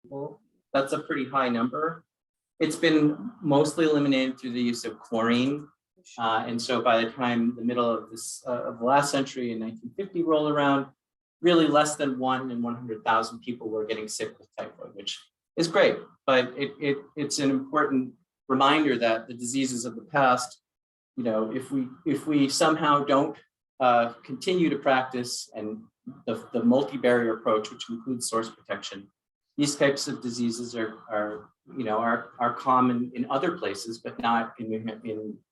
people. That's a pretty high number. It's been mostly eliminated through the use of chlorine. And so by the time the middle of the last century in 1950 rolled around, really less than 1 in 100,000 people were getting sick with typhoid, which is great. But it's an important reminder that the diseases of the past, you know, if we somehow don't continue to practice and the multi-barrier approach, which includes source protection, these types of diseases are common in other places, but not in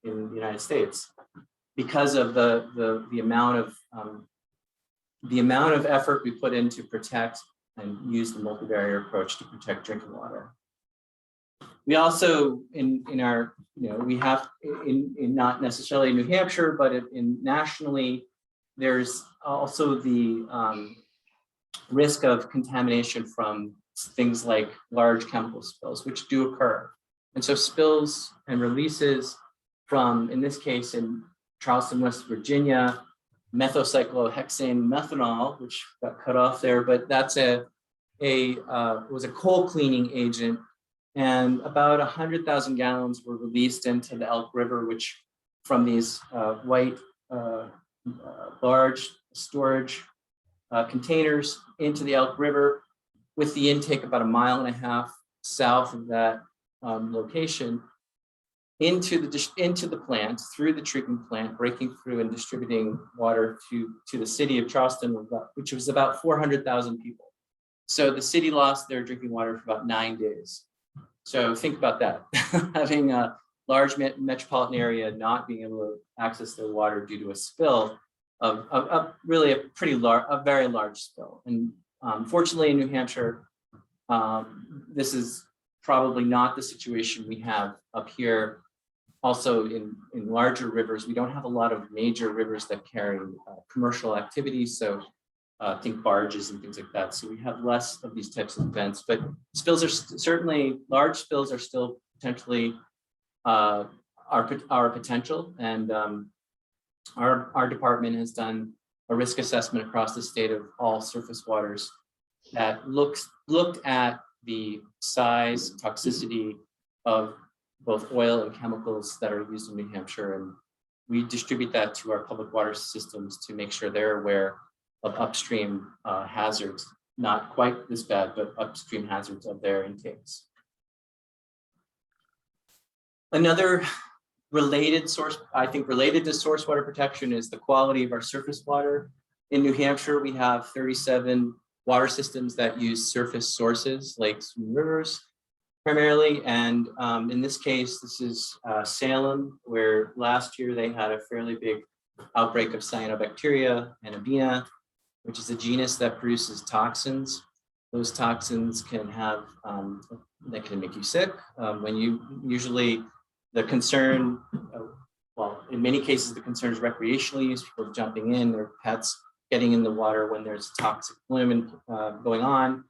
the United States, because of the amount of effort we put in to protect and use the multi-barrier approach to protect drinking water. We also, in our, we have in not necessarily New Hampshire, but in nationally, there's also the risk of contamination from things like large chemical spills, which do occur. And so spills and releases from, in this case, in Charleston, West Virginia, methocyclohexane methanol, which got cut off there, but that's was a coal cleaning agent. And about 100,000 gallons were released into the Elk River, which from these white large storage containers into the Elk River, with the intake about 1.5 miles south of that location, into the plant, through the treatment plant, breaking through and distributing water to the city of Charleston, which was about 400,000 people. So the city lost their drinking water for about 9 days. So think about that, having a large metropolitan area not being able to access their water due to a spill of really a very large spill. And fortunately in New Hampshire, this is probably not the situation we have up here. Also in larger rivers, we don't have a lot of major rivers that carry commercial activities. So think barges and things like that. So we have less of these types of events, but spills are certainly, large spills are still potentially our potential. And our department has done a risk assessment across the state of all surface waters that looked at the size, toxicity of both oil and chemicals that are used in New Hampshire. And we distribute that to our public water systems to make sure they're aware of upstream hazards, not quite this bad, but upstream hazards of their intakes. Another related source, I think related to source water protection, is the quality of our surface water. In New Hampshire, we have 37 water systems that use surface sources, lakes and rivers primarily. And in this case, this is Salem, where last year they had a fairly big outbreak of cyanobacteria and abina, which is a genus that produces toxins. Those toxins can have, that can make you sick. When you usually, the concern, well, in many cases, the concern is recreational use, people jumping in, their pets getting in the water when there's toxic bloom going on.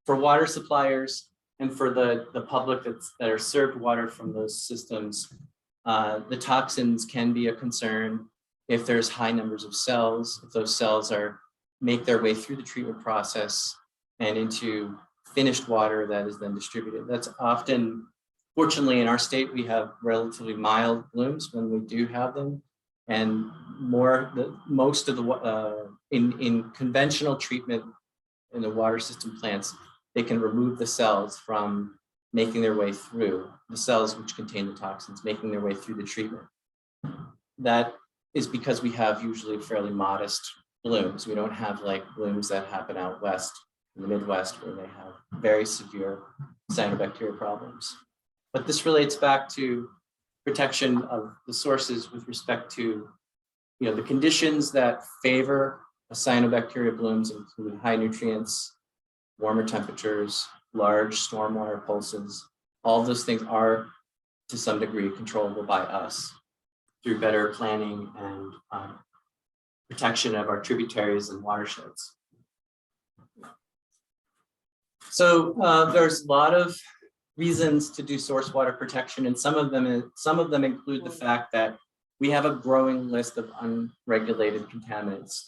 For water suppliers and for the public that are served water from those systems, the toxins can be a concern if there's high numbers of cells, if those cells make their way through the treatment process and into finished water that is then distributed. That's often, fortunately in our state, we have relatively mild blooms when we do have them. And most of the, in conventional treatment in the water system plants, they can remove the cells from making their way through, the cells which contain the toxins, making their way through the treatment. That is because we have usually fairly modest blooms. We don't have like blooms that happen out west in the Midwest where they have very severe cyanobacteria problems. But this relates back to protection of the sources with respect to, the conditions that favor cyanobacteria blooms include high nutrients, warmer temperatures, large stormwater pulses. All of those things are to some degree controllable by us through better planning and protection of our tributaries and watersheds. So there's a lot of reasons to do source water protection, and some of them include the fact that we have a growing list of unregulated contaminants,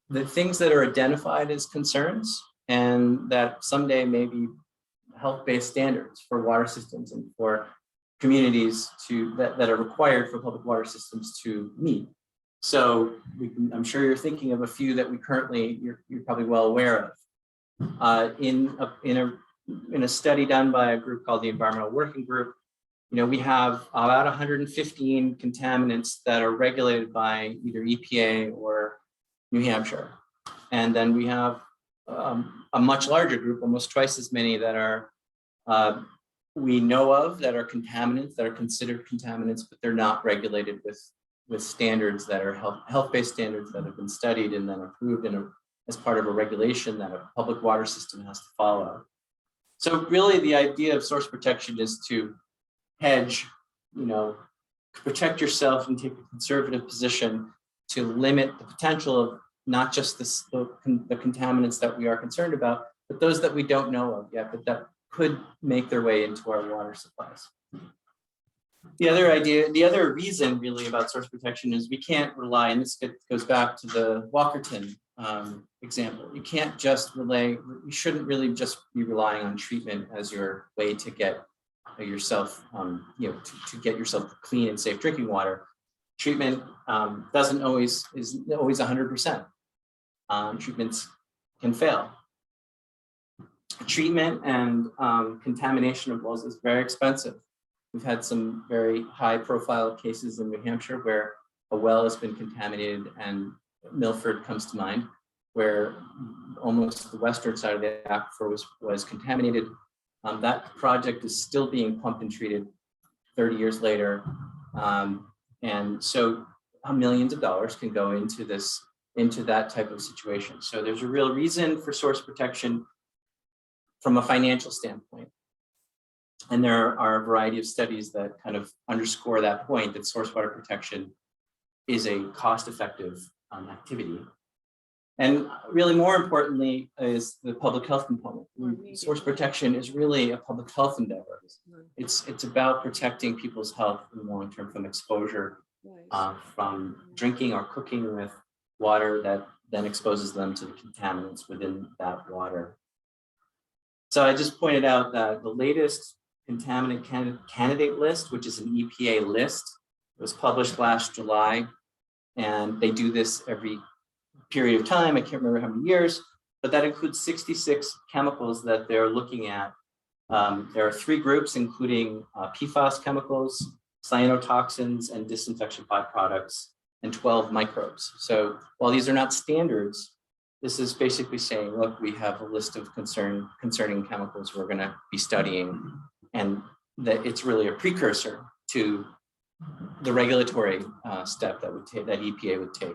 the things that are identified as concerns and that someday maybe health-based standards for water systems and for communities that are required for public water systems to meet. So I'm sure you're thinking of a few that you're probably well aware of. In a study done by a group called the Environmental Working Group, we have about 115 contaminants that are regulated by either EPA or New Hampshire. And then we have a much larger group, almost twice as many that are we know of that are contaminants, that are considered contaminants, but they're not regulated with standards that are health-based standards that have been studied and then approved as part of a regulation that a public water system has to follow. So really the idea of source protection is to hedge, protect yourself and take a conservative position to limit the potential of not just the contaminants that we are concerned about, but those that we don't know of yet, but that could make their way into our water supplies. The other reason really about source protection is we can't rely, and this goes back to the Walkerton example. You can't just you shouldn't really just be relying on treatment as your way to get yourself, to get yourself clean and safe drinking water. Treatment is always 100%. Treatments can fail. Treatment and contamination of wells is very expensive. We've had some very high profile cases in New Hampshire where a well has been contaminated, and Milford comes to mind, where almost the western side of the aquifer was contaminated. That project is still being pumped and treated 30 years later. And so millions of dollars can go into that type of situation. So there's a real reason for source protection from a financial standpoint. And there are a variety of studies that kind of underscore that point, that source water protection is a cost-effective activity. And really more importantly is the public health component. Source protection is really a public health endeavor. It's about protecting people's health in the long term from exposure, from drinking or cooking with water that then exposes them to the contaminants within that water. So I just pointed out that the latest contaminant candidate list, which is an EPA list, was published last July, and they do this every period of time. I can't remember how many years, but that includes 66 chemicals that they're looking at. There are 3 groups, including PFAS chemicals, cyanotoxins, and disinfection byproducts, and 12 microbes. So while these are not standards, this is basically saying, look, we have a list of concerning chemicals we're going to be studying, and that it's really a precursor to the regulatory step that EPA would take.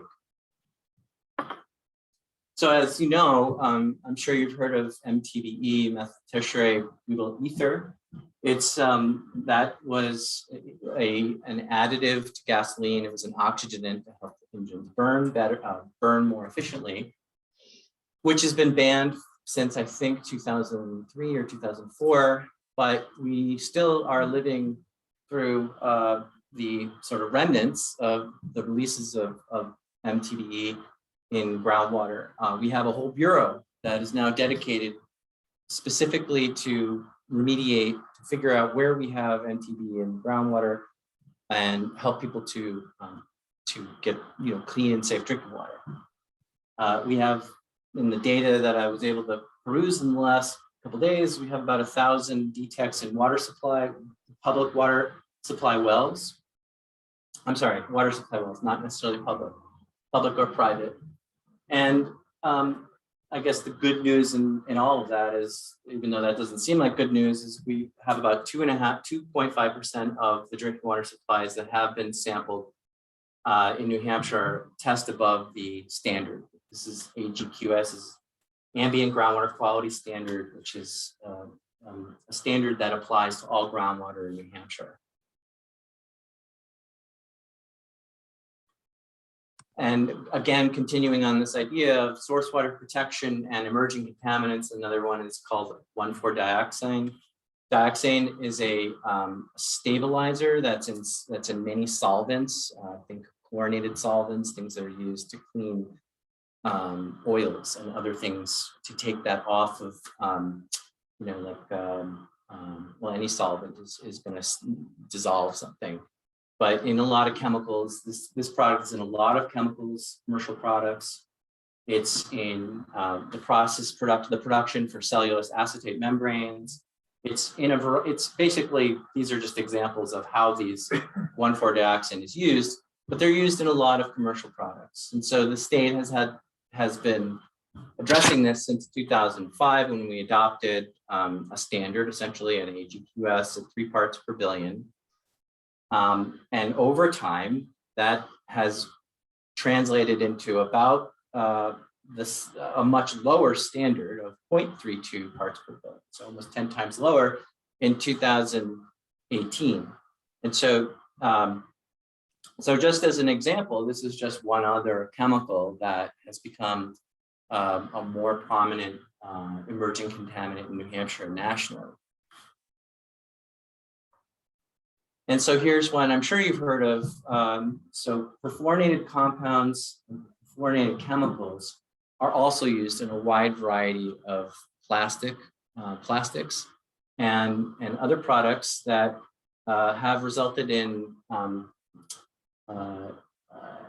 So as you know, I'm sure you've heard of MTBE, methyl butyl ether. It's that was an additive to gasoline. It was an oxygenant to help the engines burn more efficiently, which has been banned since I think 2003 or 2004. But we still are living through the sort of remnants of the releases of MTBE in groundwater. We have a whole bureau that is now dedicated specifically to remediate, to figure out where we have MTBE in groundwater and help people to get clean and safe drinking water. We have, in the data that I was able to peruse in the last couple of days, we have about 1,000 detects in public water supply wells. I'm sorry, water supply wells, not necessarily public or private. And I guess the good news in all of that is, even though that doesn't seem like good news, is we have about 2.5% of the drinking water supplies that have been sampled in New Hampshire test above the standard. This is AGQS's Ambient Groundwater Quality Standard, which is a standard that applies to all groundwater in New Hampshire. And again, continuing on this idea of source water protection and emerging contaminants, another one is called 1,4-dioxane. Dioxane is a stabilizer that's in many solvents. Think chlorinated solvents, things that are used to clean oils and other things to take that off of, well, any solvent is going to dissolve something. But in a lot of chemicals, this product is in a lot of chemicals, commercial products. It's in the production for cellulose acetate membranes. It's basically, these are just examples of how these 1,4-dioxane is used, but they're used in a lot of commercial products. And so the state has been addressing this since 2005 when we adopted a standard, essentially an AGQS of 3 parts per billion. And over time, that has translated into about a much lower standard of 0.32 parts per billion, so almost 10 times lower in 2018. And so, just as an example, this is just one other chemical that has become a more prominent emerging contaminant in New Hampshire and nationally. And so here's one I'm sure you've heard of. So perfluorinated compounds, fluorinated chemicals are also used in a wide variety of plastics and other products that have resulted in,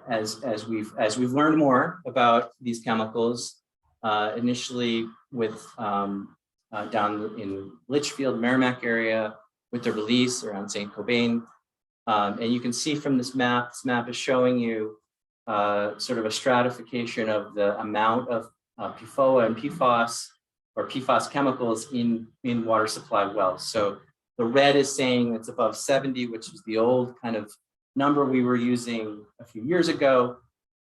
as we've learned more about these chemicals, initially with down in Litchfield, Merrimack area, with the release around St. Cobain. And you can see from this map is showing you sort of a stratification of the amount of PFOA and PFOS or PFAS chemicals in water supply wells. So the red is saying it's above 70, which is the old kind of number we were using a few years ago,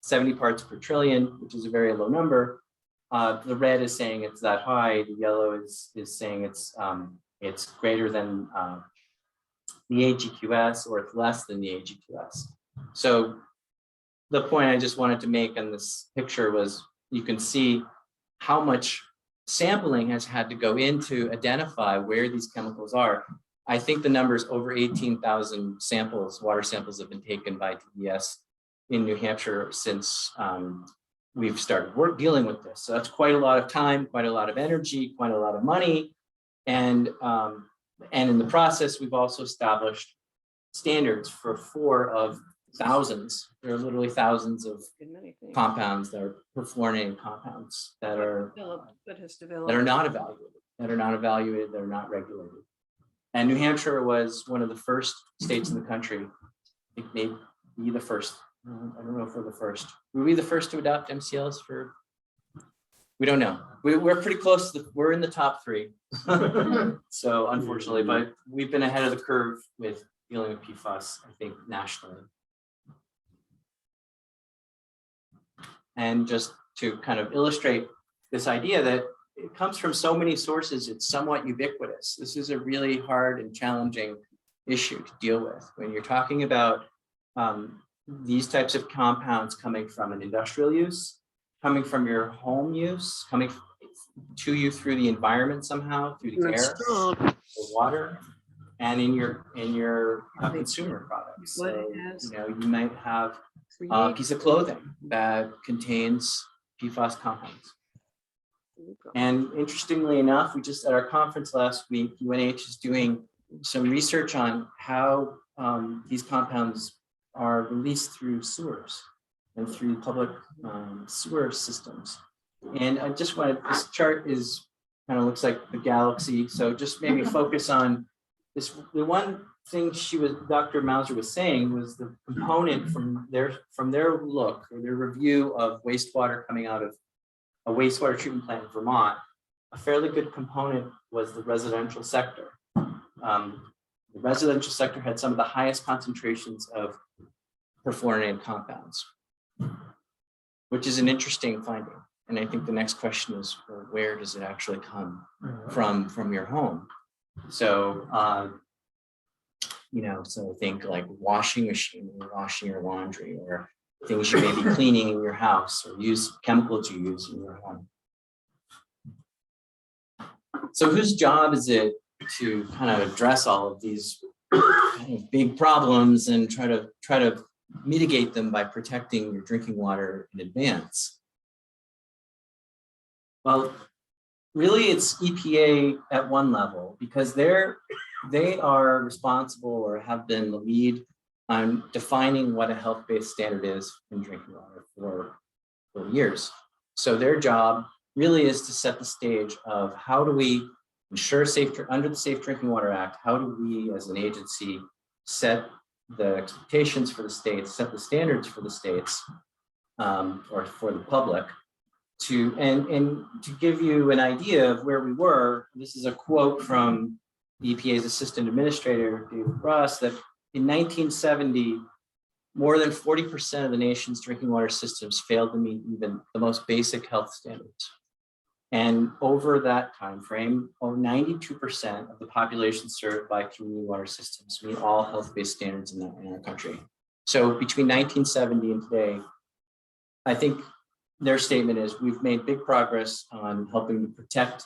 70 parts per trillion, which is a very low number. The red is saying it's that high. The yellow is saying it's greater than the AGQS, or it's less than the AGQS. So the point I just wanted to make in this picture was you can see how much sampling has had to go in to identify where these chemicals are. I think the number's over 18,000 samples, water samples have been taken by DES in New Hampshire since we've started dealing with this. So that's quite a lot of time, quite a lot of energy, quite a lot of money. And in the process, we've also established standards for 4 of thousands. There are literally thousands of compounds that are perfluorinated compounds that are not evaluated, that are not regulated. And New Hampshire was one of the first states in the country, I think maybe the first, I don't know if we're the first. Were we the first to adopt MCLs for? We don't know. We're pretty close. We're in the top 3. So unfortunately, but we've been ahead of the curve with dealing with PFAS, I think, nationally. And just to kind of illustrate this idea that it comes from so many sources, it's somewhat ubiquitous. This is a really hard and challenging issue to deal with. When you're talking about these types of compounds coming from an industrial use, coming from your home use, coming to you through the environment somehow, through the air, the water, and in your consumer products. So, you might have a piece of clothing that contains PFAS compounds. And interestingly enough, we just at our conference last week, UNH is doing some research on how these compounds are released through sewers and through public sewer systems. And I just wanted, this chart kind of looks like the galaxy. So just maybe focus on this. The one thing Dr. Mauser was saying was the component from their look or their review of wastewater coming out of a wastewater treatment plant in Vermont. A fairly good component was the residential sector. The residential sector had some of the highest concentrations of perfluorinated compounds, which is an interesting finding. And I think the next question is, well, where does it actually come from your home? So, so think like washing machine, or washing your laundry, or things you may be cleaning in your house, or chemicals you use in your home. So whose job is it to kind of address all of these big problems and try to mitigate them by protecting your drinking water in advance? Well, really it's EPA at one level because they are responsible or have been the lead on defining what a health-based standard is in drinking water for years. So their job really is to set the stage of how do we ensure under the Safe Drinking Water Act, how do we as an agency set the expectations for the states, set the standards for the states or for the public and to give you an idea of where we were. This is a quote from the EPA's Assistant Administrator, David Ross, that in 1970, more than 40% of the nation's drinking water systems failed to meet even the most basic health standards. And over that time frame, over 92% of the population served by community water systems meet all health-based standards in our country. So between 1970 and today, I think their statement is we've made big progress on helping to protect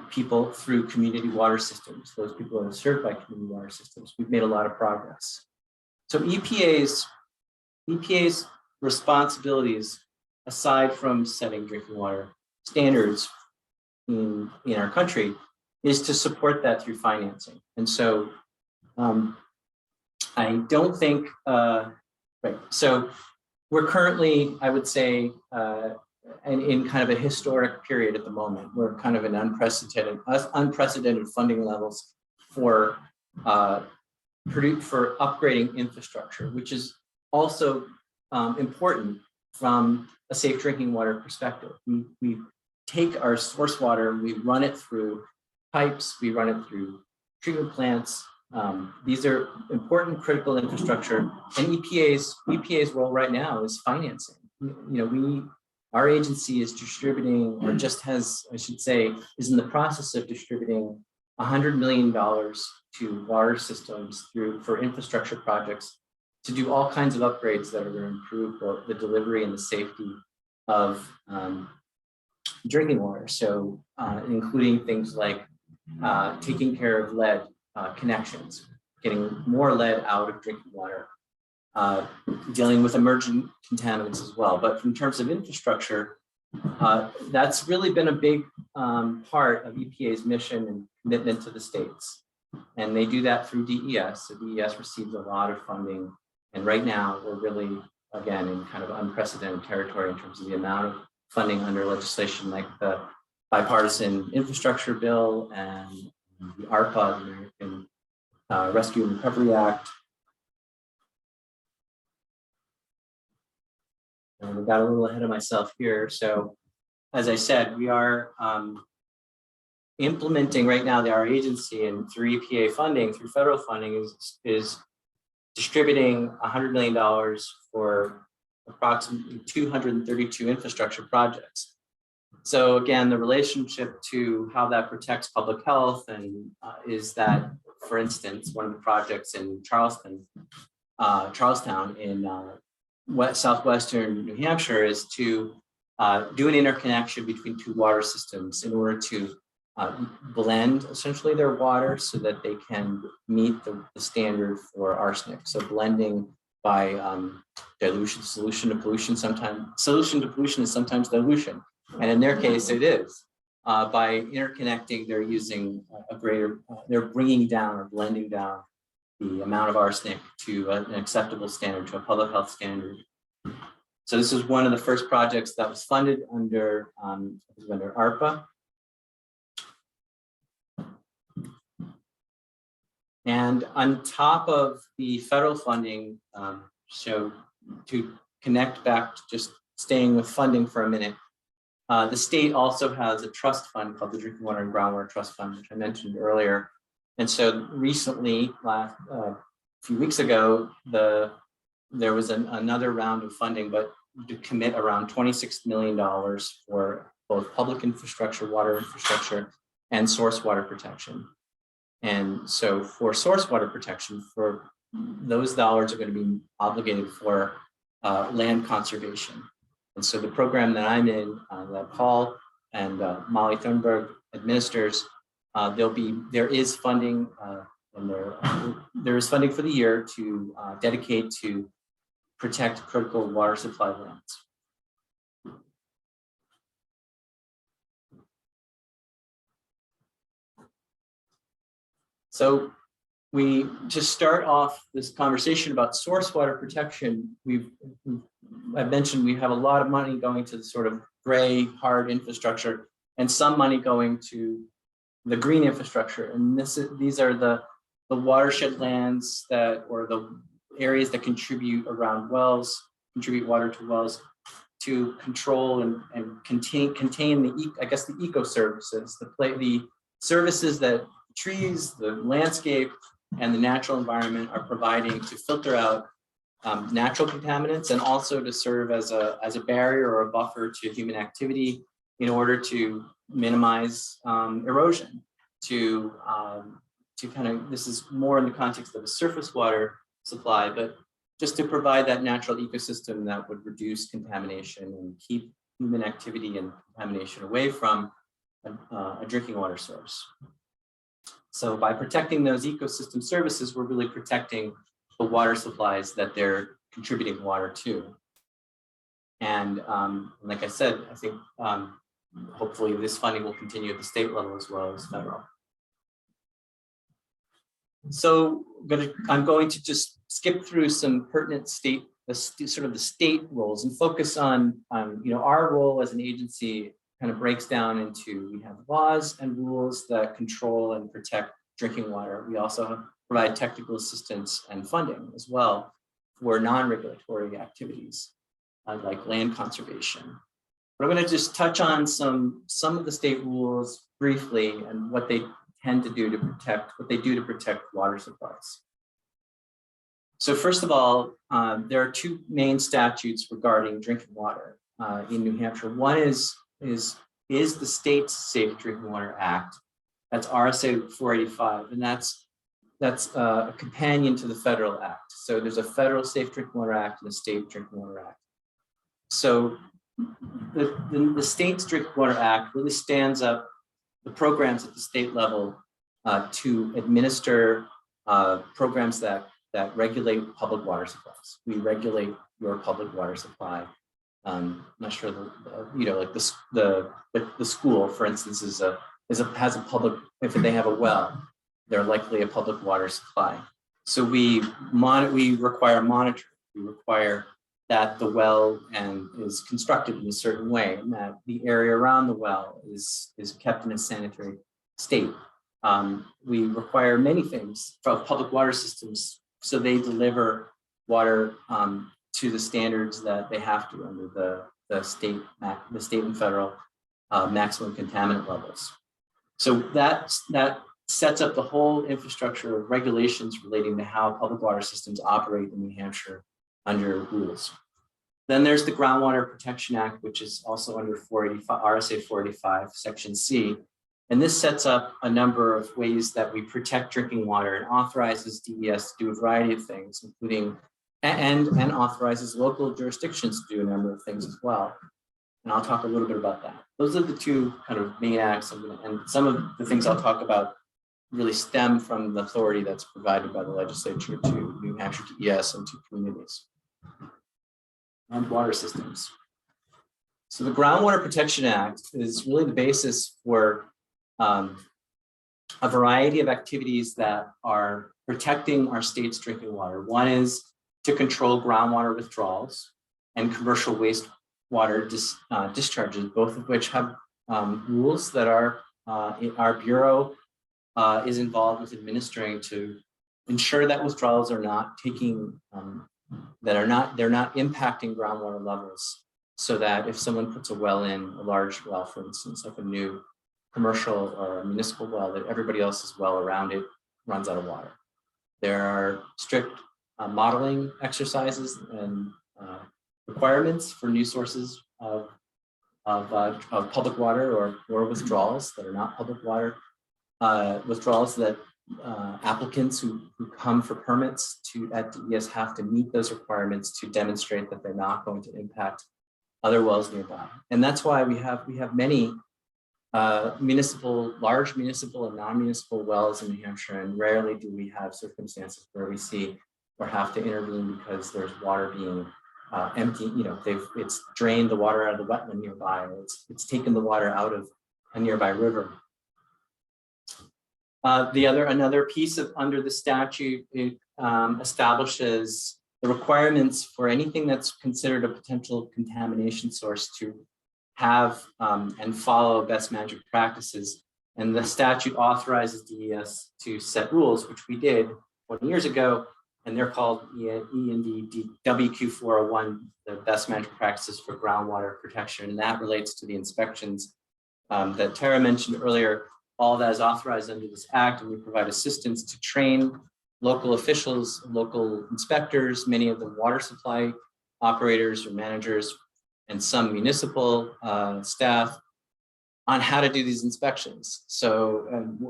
people through community water systems, those people that are served by community water systems. We've made a lot of progress. So EPA's responsibilities, aside from setting drinking water standards in our country, is to support that through financing. And so I don't think, right, so we're currently, I would say, in kind of a historic period at the moment. We're kind of in unprecedented funding levels for upgrading infrastructure, which is also important from a safe drinking water perspective. We take our source water, we run it through pipes, we run it through treatment plants. These are important critical infrastructure, and EPA's role right now is financing. Our agency is distributing, or just has, I should say, is in the process of distributing $100 million to water systems for infrastructure projects to do all kinds of upgrades that are going to improve both the delivery and the safety of drinking water. So including things like taking care of lead connections, getting more lead out of drinking water, dealing with emerging contaminants as well. But in terms of infrastructure, that's really been a big part of EPA's mission and commitment to the states. And they do that through DES. So DES receives a lot of funding. And right now, we're really, again, in kind of unprecedented territory in terms of the amount of funding under legislation like the Bipartisan Infrastructure Bill and the ARPA, the American Rescue and Recovery Act. And we got a little ahead of myself here. So as I said, we are implementing right now, our agency, and through EPA funding, through federal funding, is distributing $100 million for approximately 232 infrastructure projects. So again, the relationship to how that protects public health and is that, for instance, one of the projects in Charlestown in southwestern New Hampshire is to do an interconnection between two water systems in order to blend essentially their water so that they can meet the standard for arsenic. So blending by dilution, solution to pollution. Sometimes solution to pollution is sometimes dilution, and in their case, it is. By interconnecting, they're using they're bringing down or blending down the amount of arsenic to an acceptable standard, to a public health standard. So this is one of the first projects that was funded under ARPA. And on top of the federal funding, so to connect back to just staying with funding for a minute, the state also has a trust fund called the Drinking Water and Groundwater Trust Fund, which I mentioned earlier. And so recently, a few weeks ago, there was another round of funding, but to commit around $26 million for both public infrastructure, water infrastructure, and source water protection. And so for source water protection, for those dollars are going to be obligated for land conservation. And so the program that I'm in, that Paul and Molly Thunberg administers, there is funding, and there is funding for the year to dedicate to protect critical water supply lands. So to start off this conversation about source water protection, I mentioned we have a lot of money going to the sort of gray, hard infrastructure and some money going to the green infrastructure. And these are the watershed lands or the areas that contribute around wells, contribute water to wells, to control and contain the eco services, the services that trees, the landscape, and the natural environment are providing to filter out natural contaminants, and also to serve as a barrier or a buffer to human activity in order to minimize erosion. This is more in the context of a surface water supply, but just to provide that natural ecosystem that would reduce contamination and keep human activity and contamination away from a drinking water source. So by protecting those ecosystem services, we're really protecting the water supplies that they're contributing water to. And like I said, I think hopefully this funding will continue at the state level as well as federal. So I'm going to just skip through some pertinent the state roles and focus on our role as an agency. Kind of breaks down into, we have laws and rules that control and protect drinking water. We also provide technical assistance and funding as well for non-regulatory activities like land conservation. But I'm going to just touch on some of the state rules briefly and what they tend to do to protect water supplies. So first of all, there are two main statutes regarding drinking water in New Hampshire. One is the state's Safe Drinking Water Act. That's RSA 485, and that's a companion to the federal act. So there's a federal Safe Drinking Water Act and a state Drinking Water Act. So the state's Drinking Water Act really stands up the programs at the state level to administer programs that regulate public water supplies. We regulate your public water supply. I'm not sure like the school, for instance, has a public, if they have a well, they're likely a public water supply. So we require monitoring. We require that the well is constructed in a certain way, and that the area around the well is kept in a sanitary state. We require many things from public water systems, so they deliver water to the standards that they have to under the state and federal maximum contaminant levels. So that sets up the whole infrastructure of regulations relating to how public water systems operate in New Hampshire under rules. Then there's the Groundwater Protection Act, which is also under RSA 485, Section C. And this sets up a number of ways that we protect drinking water and authorizes DES to do a variety of things, including and authorizes local jurisdictions to do a number of things as well. And I'll talk a little bit about that. Those are the two kind of main acts, and some of the things I'll talk about really stem from the authority that's provided by the legislature to New Hampshire DES and to communities and water systems. So the Groundwater Protection Act is really the basis for a variety of activities that are protecting our state's drinking water. One is to control groundwater withdrawals and commercial wastewater discharges, both of which have rules that our bureau is involved with administering to ensure that withdrawals are not they're not impacting groundwater levels, so that if someone puts a large well, for instance, like a new commercial or a municipal well, that everybody else's well around it runs out of water. There are strict modeling exercises and requirements for new sources of public water or withdrawals that are not public water, withdrawals that applicants who come for permits at DES have to meet those requirements to demonstrate that they're not going to impact other wells nearby. And that's why we have many large municipal and non-municipal wells in New Hampshire, and rarely do we have circumstances where we see or have to intervene because there's water being empty. It's drained the water out of the wetland nearby, or it's taken the water out of a nearby river. Another piece of under the statute, it establishes the requirements for anything that's considered a potential contamination source to have and follow best management practices. And the statute authorizes DES to set rules, which we did 20 years ago, and they're called E&D WQ401, the best management practices for groundwater protection. And that relates to the inspections that Tara mentioned earlier. All that is authorized under this act, and we provide assistance to train local officials, local inspectors, many of them water supply operators or managers, and some municipal staff on how to do these inspections. So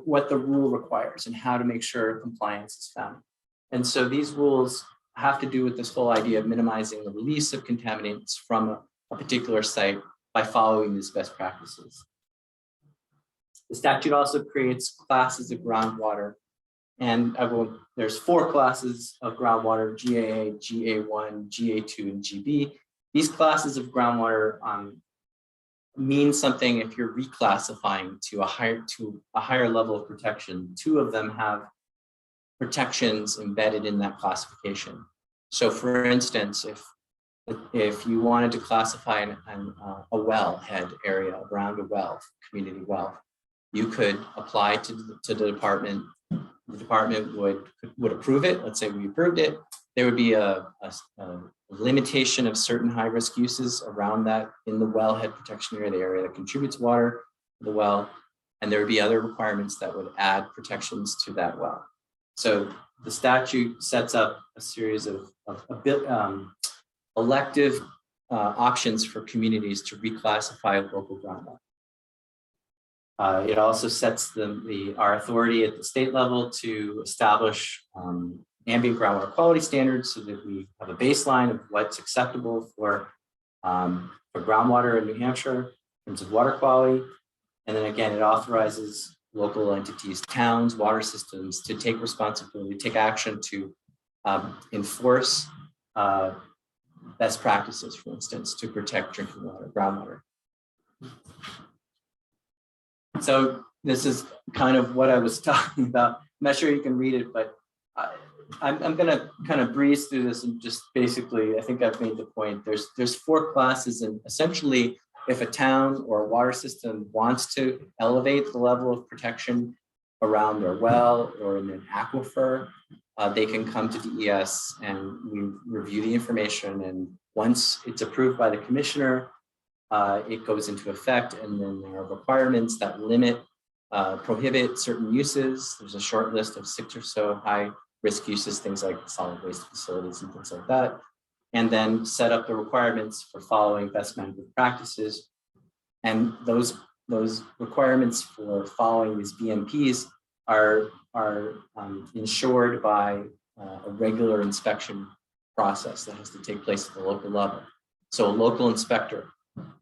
what the rule requires and how to make sure compliance is found. And so these rules have to do with this whole idea of minimizing the release of contaminants from a particular site by following these best practices. The statute also creates classes of groundwater, and there's 4 classes of groundwater: GAA, GA1, GA2, and GB. These classes of groundwater mean something if you're reclassifying to a higher level of protection. 2 of them have protections embedded in that classification. So, for instance, if you wanted to classify a wellhead area around a well, community well, you could apply to the department. The department would approve it. Let's say we approved it. There would be a limitation of certain high-risk uses around that in the wellhead protection area, the area that contributes water to the well, and there would be other requirements that would add protections to that well. So the statute sets up a series of elective options for communities to reclassify local groundwater. It also sets our authority at the state level to establish ambient groundwater quality standards so that we have a baseline of what's acceptable for groundwater in New Hampshire in terms of water quality. And then again, it authorizes local entities, towns, water systems to take responsibility, take action to enforce best practices, for instance, to protect drinking water, groundwater. So this is kind of what I was talking about. I'm not sure you can read it, but I'm going to kind of breeze through this and just basically, I think I've made the point. There's 4 classes, and essentially, if a town or a water system wants to elevate the level of protection around their well or in an aquifer, they can come to DES and we review the information. And once it's approved by the commissioner, it goes into effect, and then there are requirements that prohibit certain uses. There's a short list of 6 or so high-risk uses, things like solid waste facilities and things like that, and then set up the requirements for following best management practices. And those requirements for following these BMPs are ensured by a regular inspection process that has to take place at the local level. So a local inspector,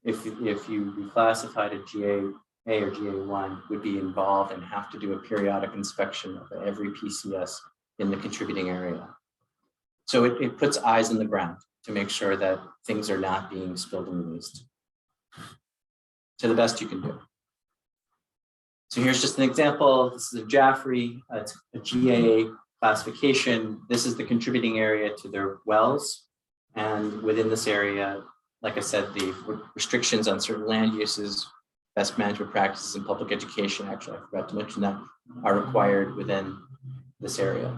if you reclassified a GAA or GA1, would be involved and have to do a periodic inspection of every PCS in the contributing area. So it puts eyes on the ground to make sure that things are not being spilled and released to the best you can do. So here's just an example. This is a Jaffrey, it's a GAA classification. This is the contributing area to their wells. And within this area, like I said, the restrictions on certain land uses, best management practices, and public education, actually, I forgot to mention that, are required within this area.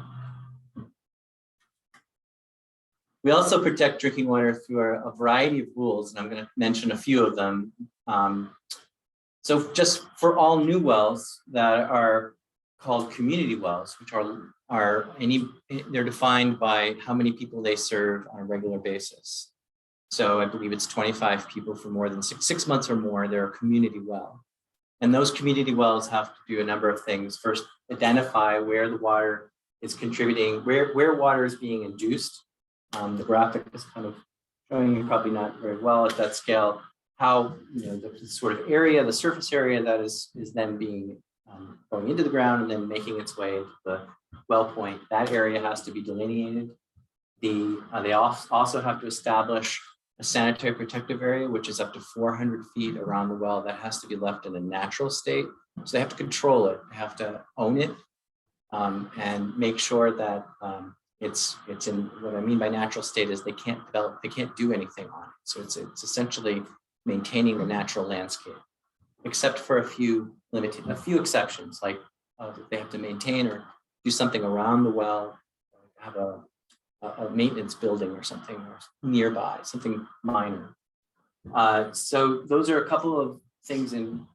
We also protect drinking water through a variety of rules, and I'm going to mention a few of them. So just for all new wells that are called community wells, which they're defined by how many people they serve on a regular basis. So I believe it's 25 people for more than six months or more, they're a community well. And those community wells have to do a number of things. First, identify where the water is contributing, where water is being induced. The graphic is kind of showing you, probably not very well at that scale, how the sort of area, the surface area that is then being going into the ground and then making its way to the well point. That area has to be delineated. They also have to establish a sanitary protective area, which is up to 400 feet around the well, that has to be left in a natural state. So they have to control it, they have to own it, and make sure that it's in, what I mean by natural state is they can't develop, they can't do anything on it. So it's essentially maintaining the natural landscape, except for a few exceptions, like they have to maintain or do something around the well, have a maintenance building or something or nearby, something minor. So those are a couple of things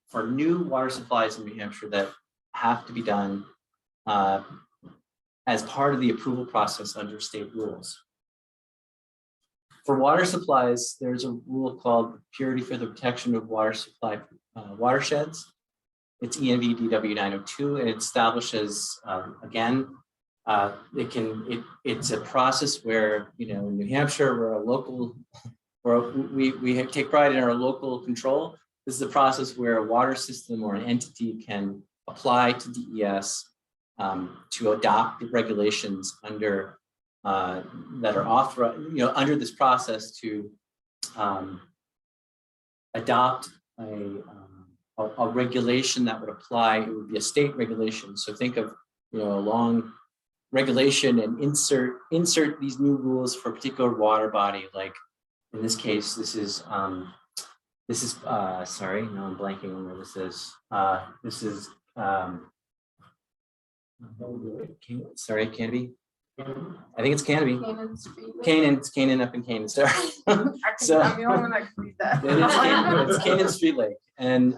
for new water supplies in New Hampshire that have to be done as part of the approval process under state rules. For water supplies, there's a rule called Purity for the Protection of Water Supply Watersheds. It's ENV DW 902, and it establishes, again, it's a process where, in New Hampshire, we're a local, we take pride in our local control. This is a process where a water system or an entity can apply to DES to adopt the regulations under that are authorized, under this process to adopt a regulation that would apply. It would be a state regulation. So think of a long regulation and insert these new rules for a particular water body. Like in this case, this is sorry, now I'm blanking on where this is. This is sorry, Canby. I think it's Canby. Canaan up in Canaan. Sorry. So I'm the only one that can read that. It's Canaan Street Lake, and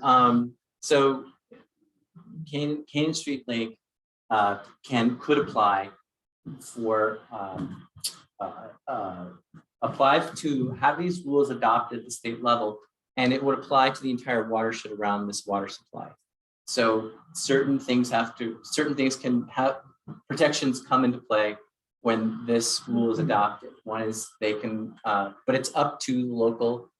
so Canaan Street Lake could apply for apply to have these rules adopted at the state level, and it would apply to the entire watershed around this water supply. So certain things can have protections come into play when this rule is adopted. One is they can, but it's up to the local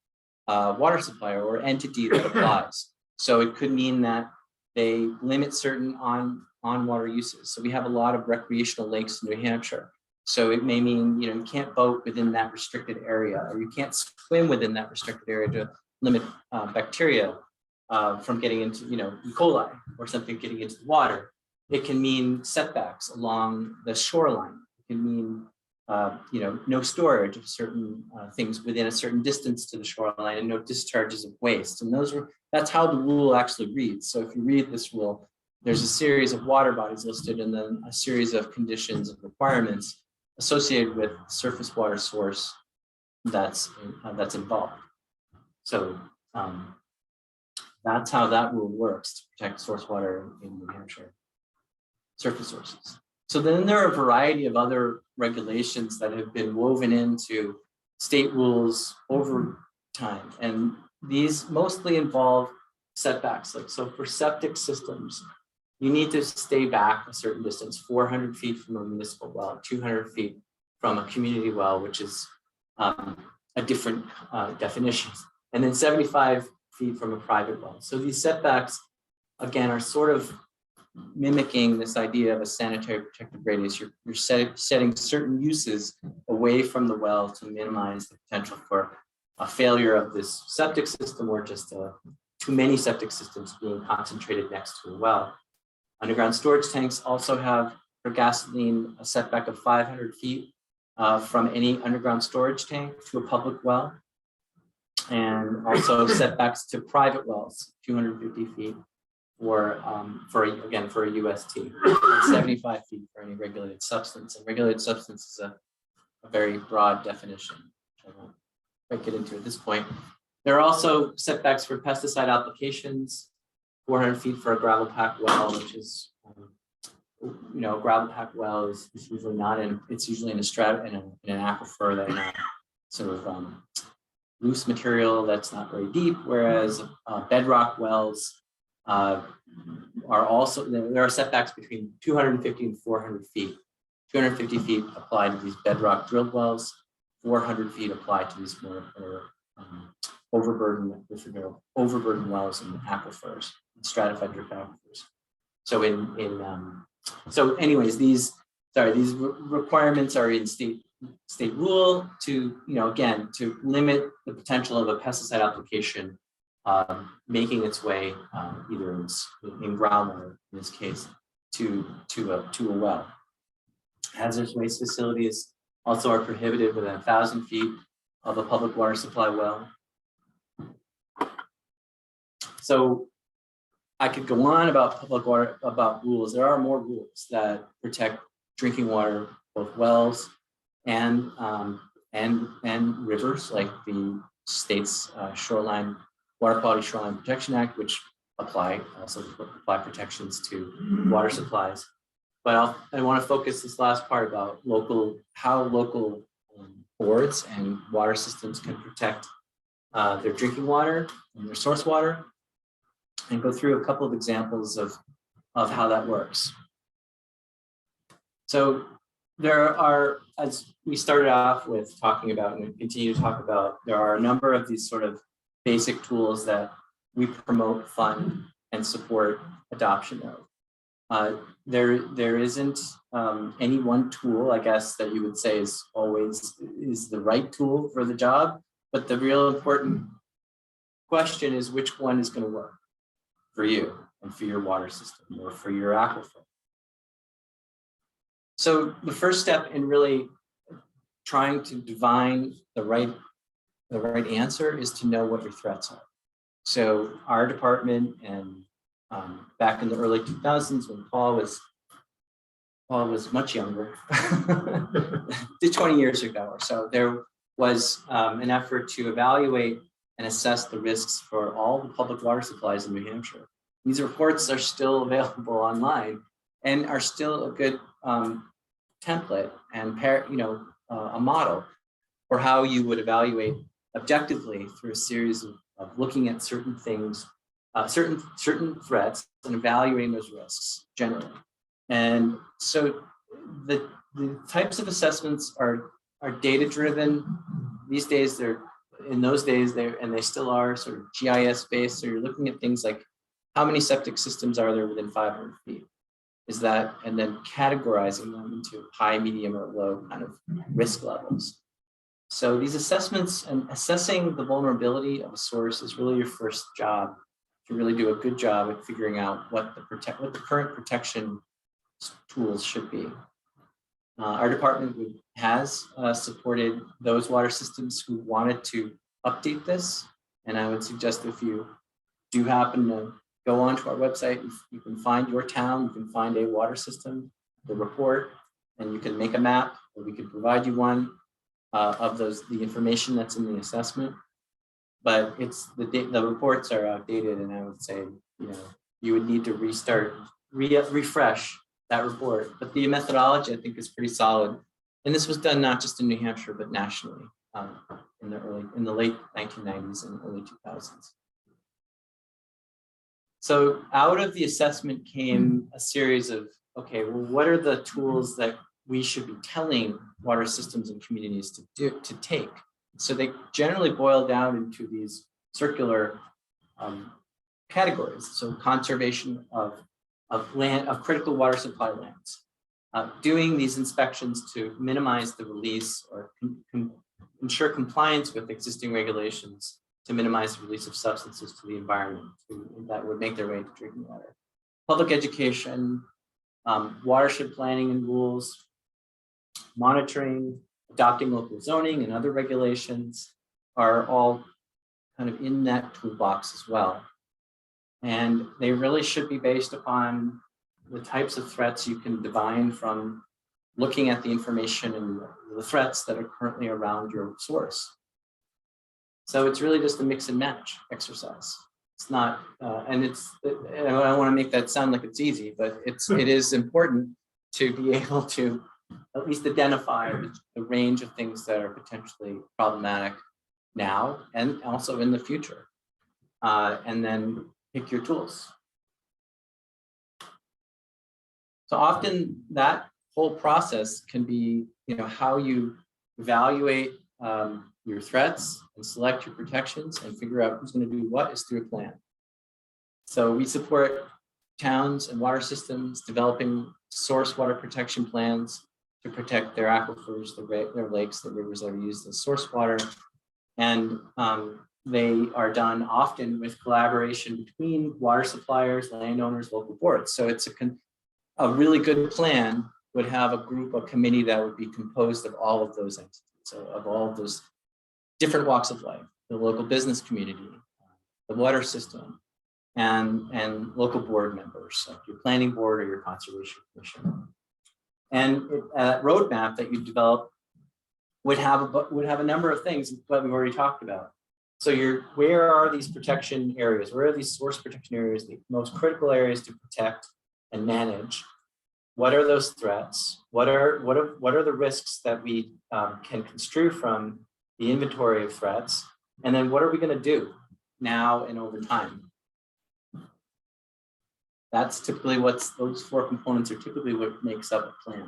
water supplier or entity that applies. So it could mean that they limit certain on-water uses. So we have a lot of recreational lakes in New Hampshire. So it may mean, you can't boat within that restricted area, or you can't swim within that restricted area to limit bacteria from getting into, E. coli or something getting into the water. It can mean setbacks along the shoreline. It can mean, no storage of certain things within a certain distance to the shoreline, and no discharges of waste. And that's how the rule actually reads. So if you read this rule, there's a series of water bodies listed, and then a series of conditions and requirements associated with surface water source that's involved. So that's how that rule works to protect source water in New Hampshire, surface sources. So then there are a variety of other regulations that have been woven into state rules over time. And these mostly involve setbacks. Like, so for septic systems, you need to stay back a certain distance, 400 feet from a municipal well, 200 feet from a community well, which is a different definition, and then 75 feet from a private well. So these setbacks, again, are sort of mimicking this idea of a sanitary protective radius. You're setting certain uses away from the well to minimize the potential for a failure of this septic system, or just too many septic systems being concentrated next to a well. Underground storage tanks also have, for gasoline, a setback of 500 feet from any underground storage tank to a public well, and also setbacks to private wells, 250 feet for a UST, and 75 feet for any regulated substance. And regulated substance is a very broad definition, which I won't quite get into at this point. There are also setbacks for pesticide applications, 400 feet for a gravel pack well, which is, a gravel pack well is usually not in, it's usually in an aquifer that in a sort of loose material that's not very deep, whereas bedrock wells are also, there are setbacks between 250 and 400 feet. 250 feet apply to these bedrock drilled wells, 400 feet apply to these more overburdened wells and aquifers, stratified drip aquifers. So so anyways, these requirements are in state rule to, again, to limit the potential of a pesticide application making its way either in groundwater, in this case, to a well. Hazardous waste facilities also are prohibited within 1,000 feet of a public water supply well. So I could go on about public water, about rules. There are more rules that protect drinking water, both wells and rivers, like the state's Water Quality Shoreline Protection Act, which apply protections to water supplies. But I want to focus this last part about how local boards and water systems can protect their drinking water and their source water, and go through a couple of examples of how that works. So there are, as we started off with talking about, and we continue to talk about, there are a number of these sort of basic tools that we promote, fund, and support adoption of. There isn't any one tool, I guess, that you would say is the right tool for the job, but the real important question is which one is going to work for you and for your water system or for your aquifer. So the first step in really trying to divine the right answer is to know what your threats are. So our department, and back in the early 2000s when Paul was much younger, 20 years ago or so, there was an effort to evaluate and assess the risks for all the public water supplies in New Hampshire. These reports are still available online and are still a good template and a model for how you would evaluate objectively through a series of looking at certain things, certain threats, and evaluating those risks generally. And so the types of assessments are data driven. These days in those days they still are sort of GIS based. So you're looking at things like how many septic systems are there within 500 feet? Is that, and then categorizing them into high, medium, or low kind of risk levels. So these assessments and assessing the vulnerability of a source is really your first job to really do a good job at figuring out what the current protection tools should be. Our department has supported those water systems who wanted to update this, and I would suggest if you do happen to go onto our website, you can find your town, you can find a water system, the report, and you can make a map, or we can provide you one of the information that's in the assessment. But it's the reports are outdated, and I would say, you would need to refresh that report. But the methodology, I think, is pretty solid. And this was done not just in New Hampshire, but nationally in the late 1990s and early 2000s. So out of the assessment came a series of, okay, well, what are the tools that we should be telling water systems and communities to take? So they generally boil down into these circular categories. So conservation of critical water supply lands, doing these inspections to minimize the release or ensure compliance with existing regulations to minimize the release of substances to the environment that would make their way to drinking water. Public education, watershed planning and rules, monitoring, adopting local zoning and other regulations are all kind of in that toolbox as well. And they really should be based upon the types of threats you can divine from looking at the information and the threats that are currently around your source. So it's really just a mix and match exercise. It's not, and I don't want to make that sound like it's easy, but it is important to be able to at least identify the range of things that are potentially problematic now and also in the future, and then pick your tools. So often that whole process can be, how you evaluate your threats and select your protections and figure out who's going to do what is through a plan. So we support towns and water systems developing source water protection plans to protect their aquifers, their lakes, the rivers that are used as source water. And they are done often with collaboration between water suppliers, landowners, local boards. So it's a really good plan would have a committee that would be composed of all of those entities, so of all of those different walks of life, the local business community, the water system, and local board members, like your planning board or your conservation commission. And a roadmap that you develop would have a number of things that we've already talked about. So where are these protection areas? Where are these source protection areas, the most critical areas to protect and manage? What are those threats? What are the risks that we can construe from the inventory of threats? And then what are we going to do now and over time? That's typically those four components are typically what makes up a plan.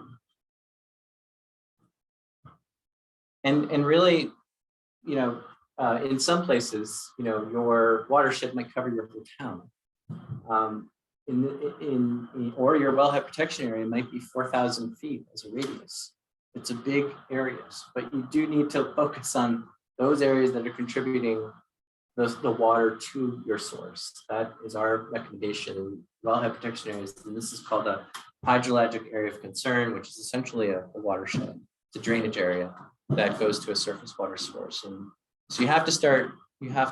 And really, in some places, your watershed might cover your whole town. Or your wellhead protection area might be 4,000 feet as a radius. It's a big areas, but you do need to focus on those areas that are contributing the water to your source. That is our recommendation in wellhead protection areas. And this is called a hydrologic area of concern, which is essentially a watershed. It's a drainage area that goes to a surface water source. And so you have to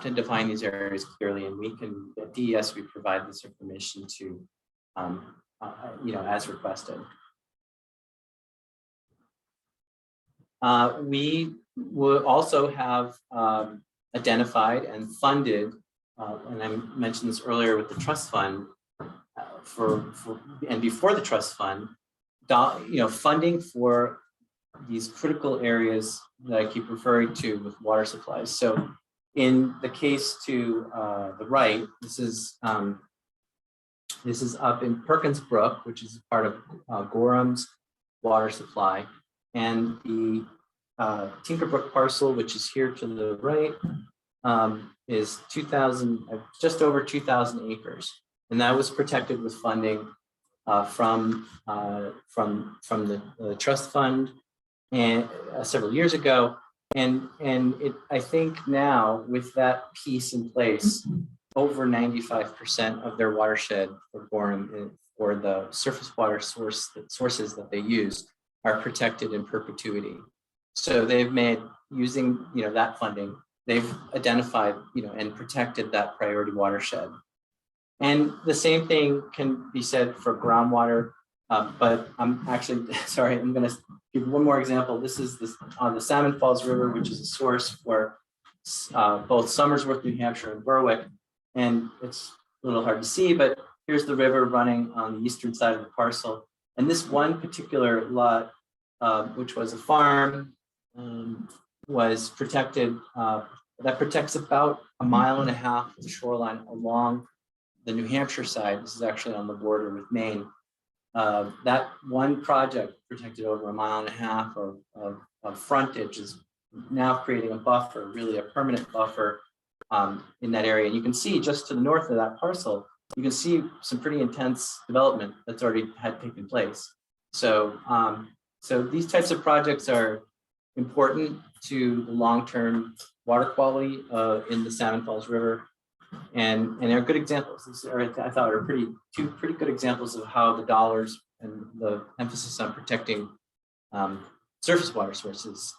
define these areas clearly, and we can, at DES, we provide this information to, as requested. We will also have identified and funded, and I mentioned this earlier with the trust fund, and before the trust fund, funding for these critical areas that I keep referring to with water supplies. So in the case to the right, this is up in Perkins Brook, which is part of Gorham's water supply, and the Tinkerbrook parcel, which is here to the right, is just over 2,000 acres, and that was protected with funding from the trust fund and several years ago. And I think now with that piece in place, over 95% of their watershed for Gorham or the surface water sources that they use are protected in perpetuity. So they've made, using that funding, they've identified and protected that priority watershed. And the same thing can be said for groundwater, but I'm actually sorry. I'm going to give one more example. This is on the Salmon Falls River, which is a source for both Somersworth, New Hampshire, and Berwick. And it's a little hard to see, but here's the river running on the eastern side of the parcel. And this one particular lot, which was a farm, was protected. That protects about 1.5 miles of the shoreline along the New Hampshire side. This is actually on the border with Maine. That one project protected over 1.5 miles of frontage is now creating a buffer, really a permanent buffer in that area. And you can see just to the north of that parcel, you can see some pretty intense development that's already had taken place. So, so these types of projects are important to the long-term water quality in the Salmon Falls River, and are good examples. These are, I thought, are two pretty good examples of how the dollars and the emphasis on protecting surface water sources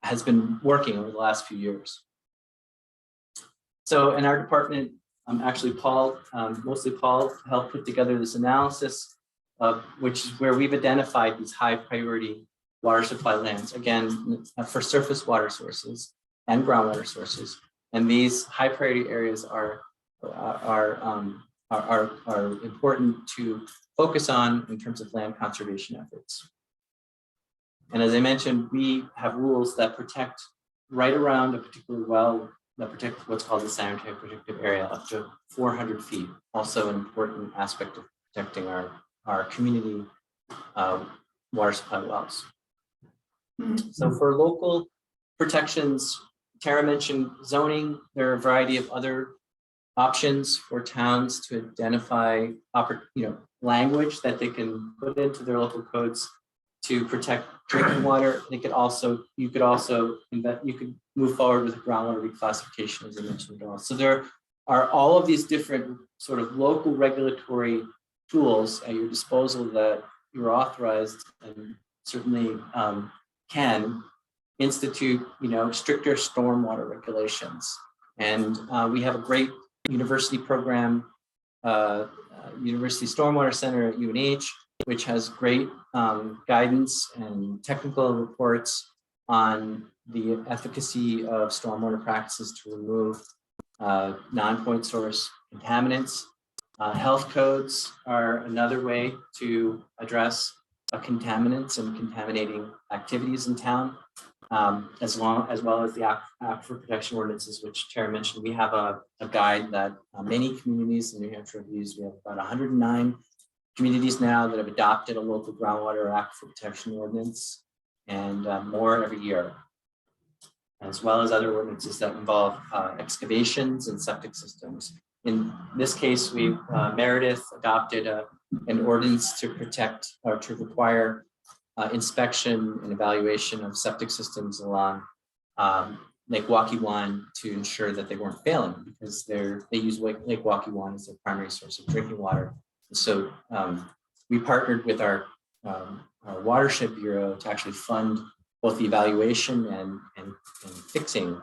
has been working over the last few years. So in our department, actually Paul, mostly Paul, helped put together this analysis, which is where we've identified these high priority water supply lands, again, for surface water sources and groundwater sources. And these high priority areas are important to focus on in terms of land conservation efforts. And as I mentioned, we have rules that protect right around a particular well, that protect what's called the sanitary protected area up to 400 feet. Also an important aspect of protecting our community water supply wells. So for local protections, Tara mentioned zoning. There are a variety of other options for towns to identify language that they can put into their local codes to protect drinking water. You could also move forward with groundwater reclassification, as I mentioned. So there are all of these different sort of local regulatory tools at your disposal that you're authorized and certainly can institute, stricter stormwater regulations. And we have a great university program, University Stormwater Center at UNH, which has great guidance and technical reports on the efficacy of stormwater practices to remove non-point source contaminants. Health codes are another way to address contaminants and contaminating activities in town, as well as the aquifer protection ordinances, which Tara mentioned. We have a guide that many communities in New Hampshire have used. We have about 109 communities now that have adopted a local groundwater or aquifer protection ordinance, and more every year, as well as other ordinances that involve excavations and septic systems. In this case, Meredith adopted an ordinance to protect or to require inspection and evaluation of septic systems along Lake Waukee to ensure that they weren't failing, because they use Lake Waukee as their primary source of drinking water. So we partnered with our watershed bureau to actually fund both the evaluation and fixing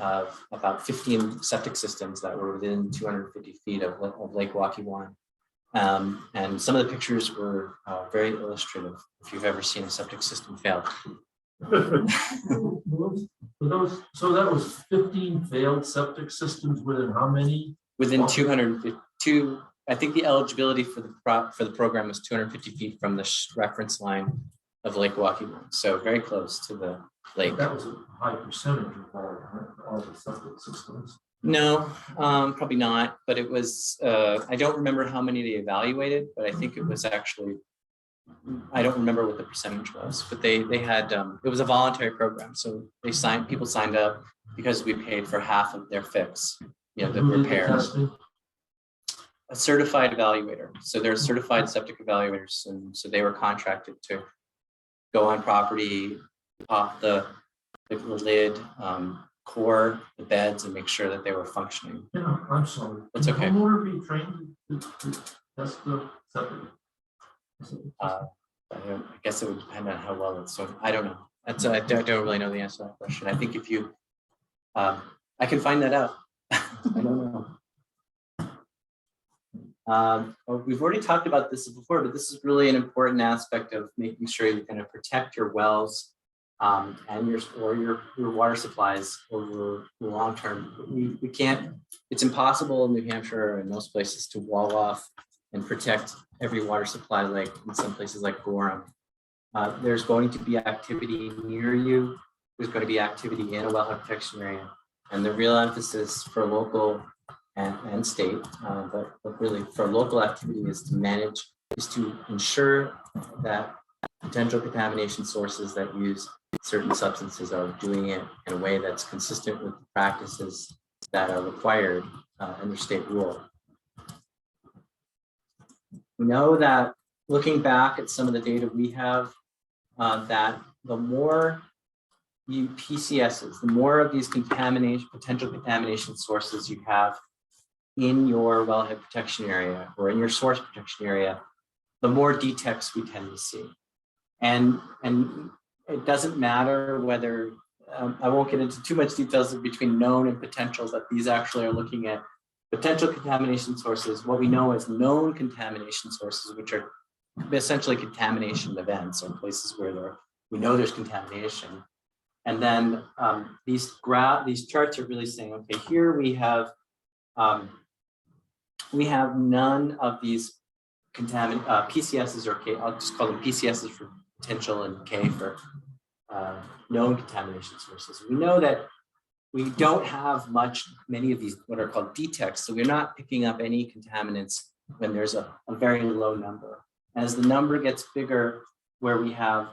of about 15 septic systems that were within 250 feet of Lake Waukee. And some of the pictures were very illustrative if you've ever seen a septic system fail. So that was 15 failed septic systems within how many? Within 252. I think the eligibility for the program was 250 feet from the reference line of Lake Waukee, so very close to the lake. That was a high percentage of all the septic systems. No, probably not. But it was. I don't remember how many they evaluated, but I think it was actually. I don't remember what the percentage was, but they had. It was a voluntary program, so people signed up because we paid for half of their fix. The repairs. A certified evaluator. So they're certified septic evaluators, and so they were contracted to go on property, pop the lid, core the beds, and make sure that they were functioning. Yeah, I'm sorry. That's okay. Can the homeowner be trained to test the septic? I guess it would depend on how well it's. So I don't know. I don't really know the answer to that question. I think if you, I can find that out. I don't know. We've already talked about this before, but this is really an important aspect of making sure you're going to protect your wells and your water supplies over the long term. We can't. It's impossible in New Hampshire and most places to wall off and protect every water supply, like in some places like Gorham. There's going to be activity near you. There's going to be activity in a wellhead protection area, and the real emphasis for local and state, but really for local activity is to ensure that potential contamination sources that use certain substances are doing it in a way that's consistent with the practices that are required under state rule. We know that looking back at some of the data we have, that the more PCSs, the more of these potential contamination sources you have in your wellhead protection area or in your source protection area, the more detects we tend to see. And it doesn't matter whether, I won't get into too much details between known and potential, but these actually are looking at potential contamination sources, what we know as known contamination sources, which are essentially contamination events or places where we know there's contamination. And then these charts are really saying, okay, here we have none of these PCSs or K. I'll just call them PCSs for potential and K for known contamination sources. We know that we don't have many of these what are called detects, so we're not picking up any contaminants when there's a very low number. As the number gets bigger, where we have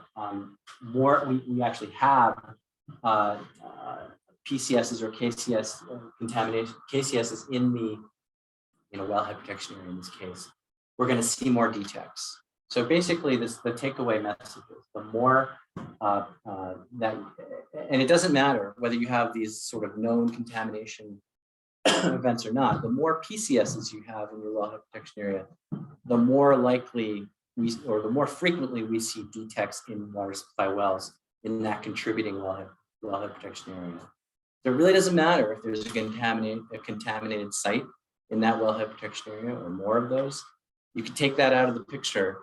more, we actually have PCSs or KCS contamination, KCSs in the wellhead protection area in this case, we're going to see more detects. So basically, the takeaway message is the more that, and it doesn't matter whether you have these sort of known contamination events or not, the more PCSs you have in your wellhead protection area, the more likely or the more frequently we see defects in water supply wells in that contributing wellhead protection area. So it really doesn't matter if there's a contaminated site in that wellhead protection area or more of those. You can take that out of the picture.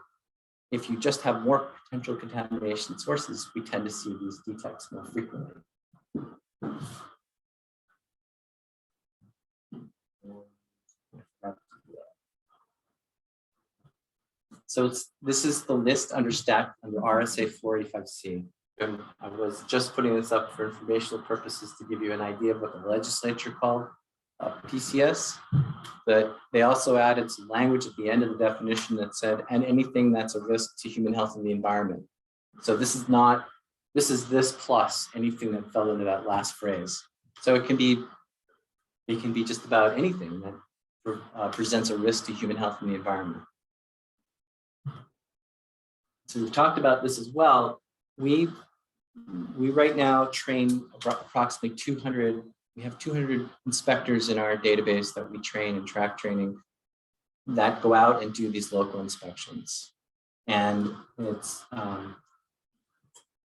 If you just have more potential contamination sources, we tend to see these defects more frequently. So this is the list under RSA 485C. And I was just putting this up for informational purposes to give you an idea of what the legislature called PCS. But they also added some language at the end of the definition that said, and anything that's a risk to human health and the environment. So this is this plus anything that fell into that last phrase. So it can be just about anything that presents a risk to human health and the environment. So we've talked about this as well. We right now train approximately 200. We have 200 inspectors in our database that we train and track training that go out and do these local inspections. And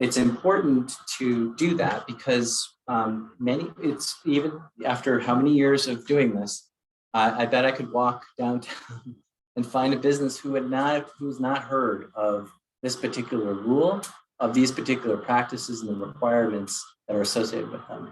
it's important to do that because it's even after how many years of doing this, I bet I could walk downtown and find a business who's not heard of this particular rule, of these particular practices and the requirements that are associated with them.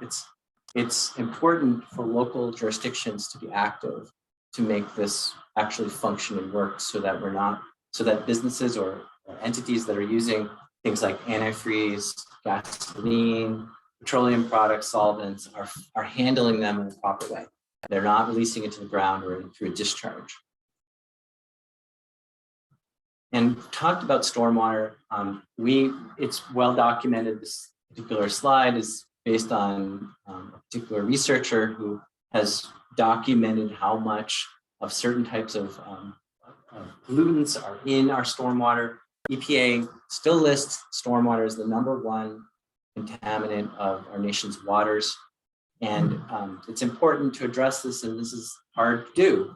It's important for local jurisdictions to be active to make this actually function and work so that businesses or entities that are using things like antifreeze, gasoline, petroleum products, solvents are handling them in a proper way. They're not releasing it to the ground or through a discharge. And talked about stormwater. It's well documented. This particular slide is based on a particular researcher who has documented how much of certain types of pollutants are in our stormwater. EPA still lists stormwater as the #1 contaminant of our nation's waters. And it's important to address this, and this is hard to do.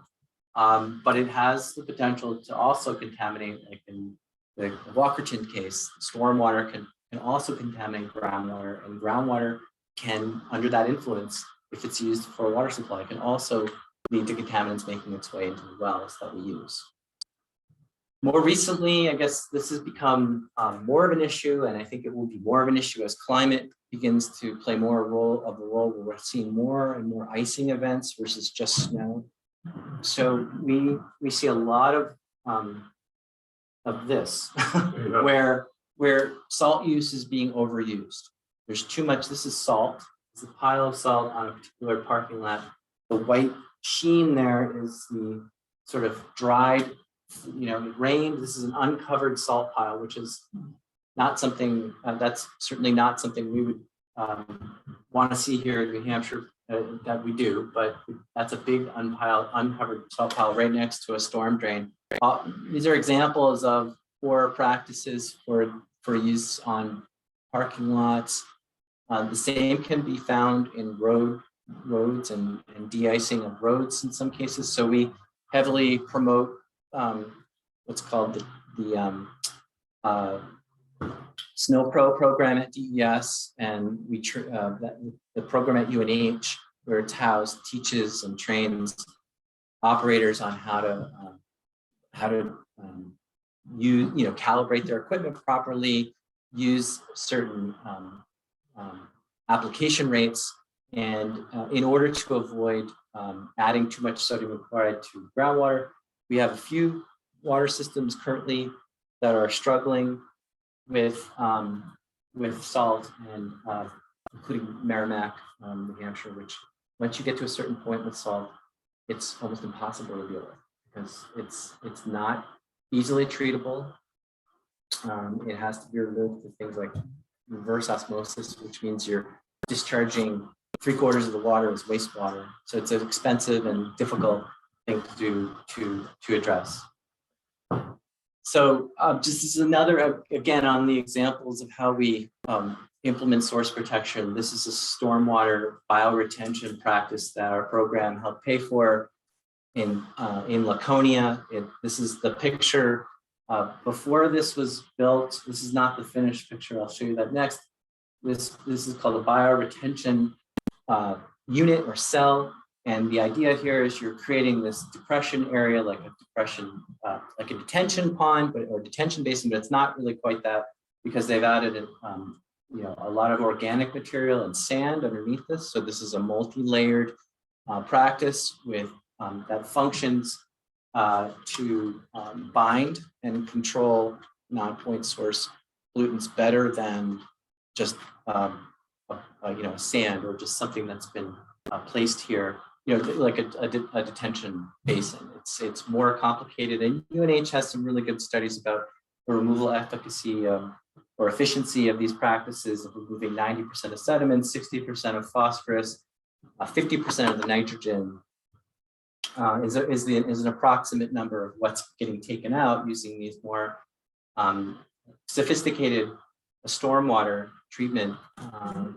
But it has the potential to also contaminate, like in the Walkerton case, stormwater can also contaminate groundwater, and groundwater can, under that influence, if it's used for water supply, can also lead to contaminants making its way into the wells that we use. More recently, I guess this has become more of an issue, and I think it will be more of an issue as climate begins to play more of a role where we're seeing more and more icing events versus just snow. So we see a lot of this where salt use is being overused. There's too much. This is salt. It's a pile of salt on a particular parking lot. The white sheen there is the sort of dried, it rained. This is an uncovered salt pile, which is not something that's certainly not something we would want to see here in New Hampshire. That we do, but that's a big uncovered salt pile right next to a storm drain. These are examples of poor practices for use on parking lots. The same can be found in roads and de-icing of roads in some cases. So we heavily promote what's called the Snow Pro program at DES, and the program at UNH, where it's housed, teaches and trains operators on how to calibrate their equipment properly, use certain application rates, and in order to avoid adding too much sodium chloride to groundwater. We have a few water systems currently that are struggling with salt, and including Merrimack, New Hampshire, which once you get to a certain point with salt, it's almost impossible to deal with because it's not easily treatable. It has to be removed with things like reverse osmosis, which means you're discharging 3/4 of the water as wastewater. So it's an expensive and difficult thing to address. So just as another, again, on the examples of how we implement source protection, this is a stormwater bioretention practice that our program helped pay for in Laconia. This is the picture before this was built. This is not the finished picture. I'll show you that next. This is called a bioretention unit or cell. And the idea here is you're creating this depression area, like a depression, like a detention pond, or detention basin, but it's not really quite that, because they've added a lot of organic material and sand underneath this. So this is a multi-layered practice with that functions to bind and control non-point source pollutants better than just sand or just something that's been placed here, like a detention basin. It's more complicated, and UNH has some really good studies about the removal efficacy or efficiency of these practices of removing 90% of sediment, 60% of phosphorus, 50% of the nitrogen. Is an approximate number of what's getting taken out using these more sophisticated stormwater treatment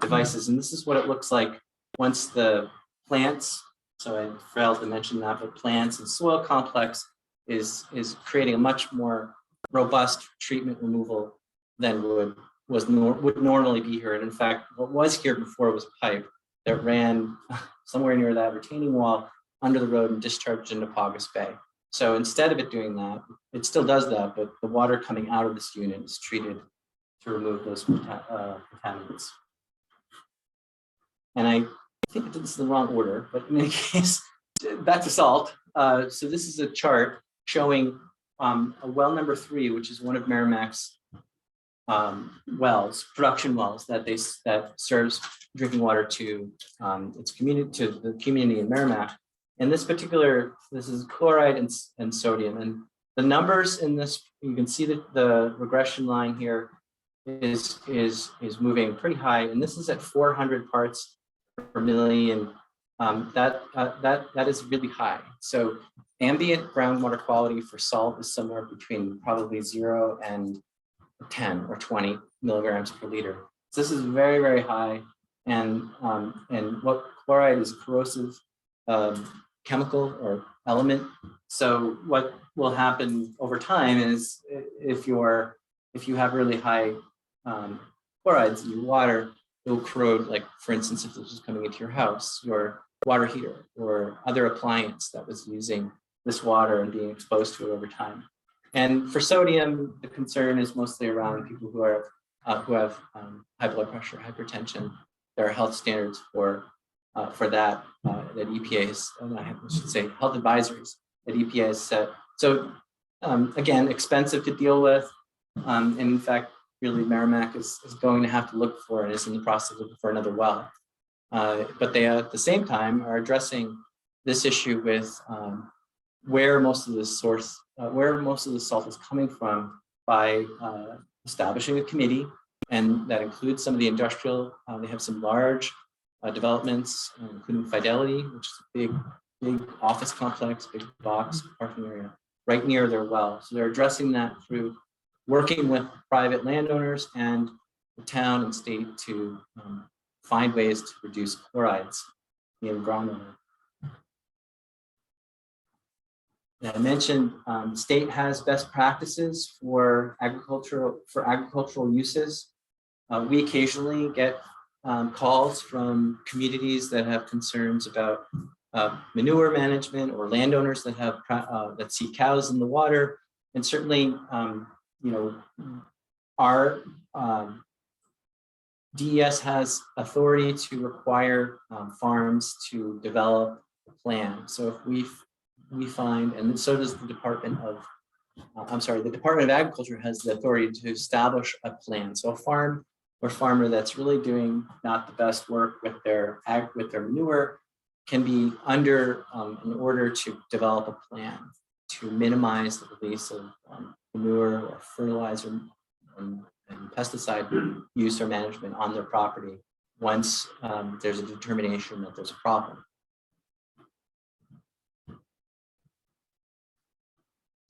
devices. And this is what it looks like once the plants, so I failed to mention that, but plants and soil complex is creating a much more robust treatment removal than would normally be here. And in fact, what was here before was pipe that ran somewhere near that retaining wall under the road and discharged into Paugus Bay. So instead of it doing that, it still does that, but the water coming out of this unit is treated to remove those contaminants. And I think I did this in the wrong order, but in any case, back to salt. So this is a chart showing a well number 3, which is one of Merrimack's wells, production wells that serves drinking water to its community, to the community in Merrimack. And this is chloride and sodium. And the numbers in this, you can see that the regression line here is moving pretty high. And this is at 400 parts per million. That is really high. So ambient groundwater quality for salt is somewhere between probably 0 and 10 or 20 milligrams per liter. So this is very, very high. And what chloride is corrosive chemical or element. So what will happen over time is if you have really high chlorides in your water, it will corrode, like for instance, if this was coming into your house, your water heater or other appliance that was using this water and being exposed to it over time. And for sodium, the concern is mostly around people who have high blood pressure, hypertension. There are health standards for that EPA has, I should say, health advisories that EPA has set. So again, expensive to deal with. And in fact, really Merrimack is going to have to look for and is in the process of looking for another well. But they at the same time are addressing this issue with where most of the salt is coming from by establishing a committee, and that includes some of the industrial. They have some large developments, including Fidelity, which is a big office complex, big box parking area right near their well. So they're addressing that through working with private landowners and the town and state to find ways to reduce chlorides in groundwater. I mentioned the state has best practices for agricultural uses. We occasionally get calls from communities that have concerns about manure management, or landowners that have that see cows in the water, and certainly our DES has authority to require farms to develop a plan. So if we find, and so does the Department of Agriculture has the authority to establish a plan. So a farm or farmer that's really doing not the best work with their manure can be under an order to develop a plan to minimize the release of manure or fertilizer and pesticide use or management on their property once there's a determination that there's a problem.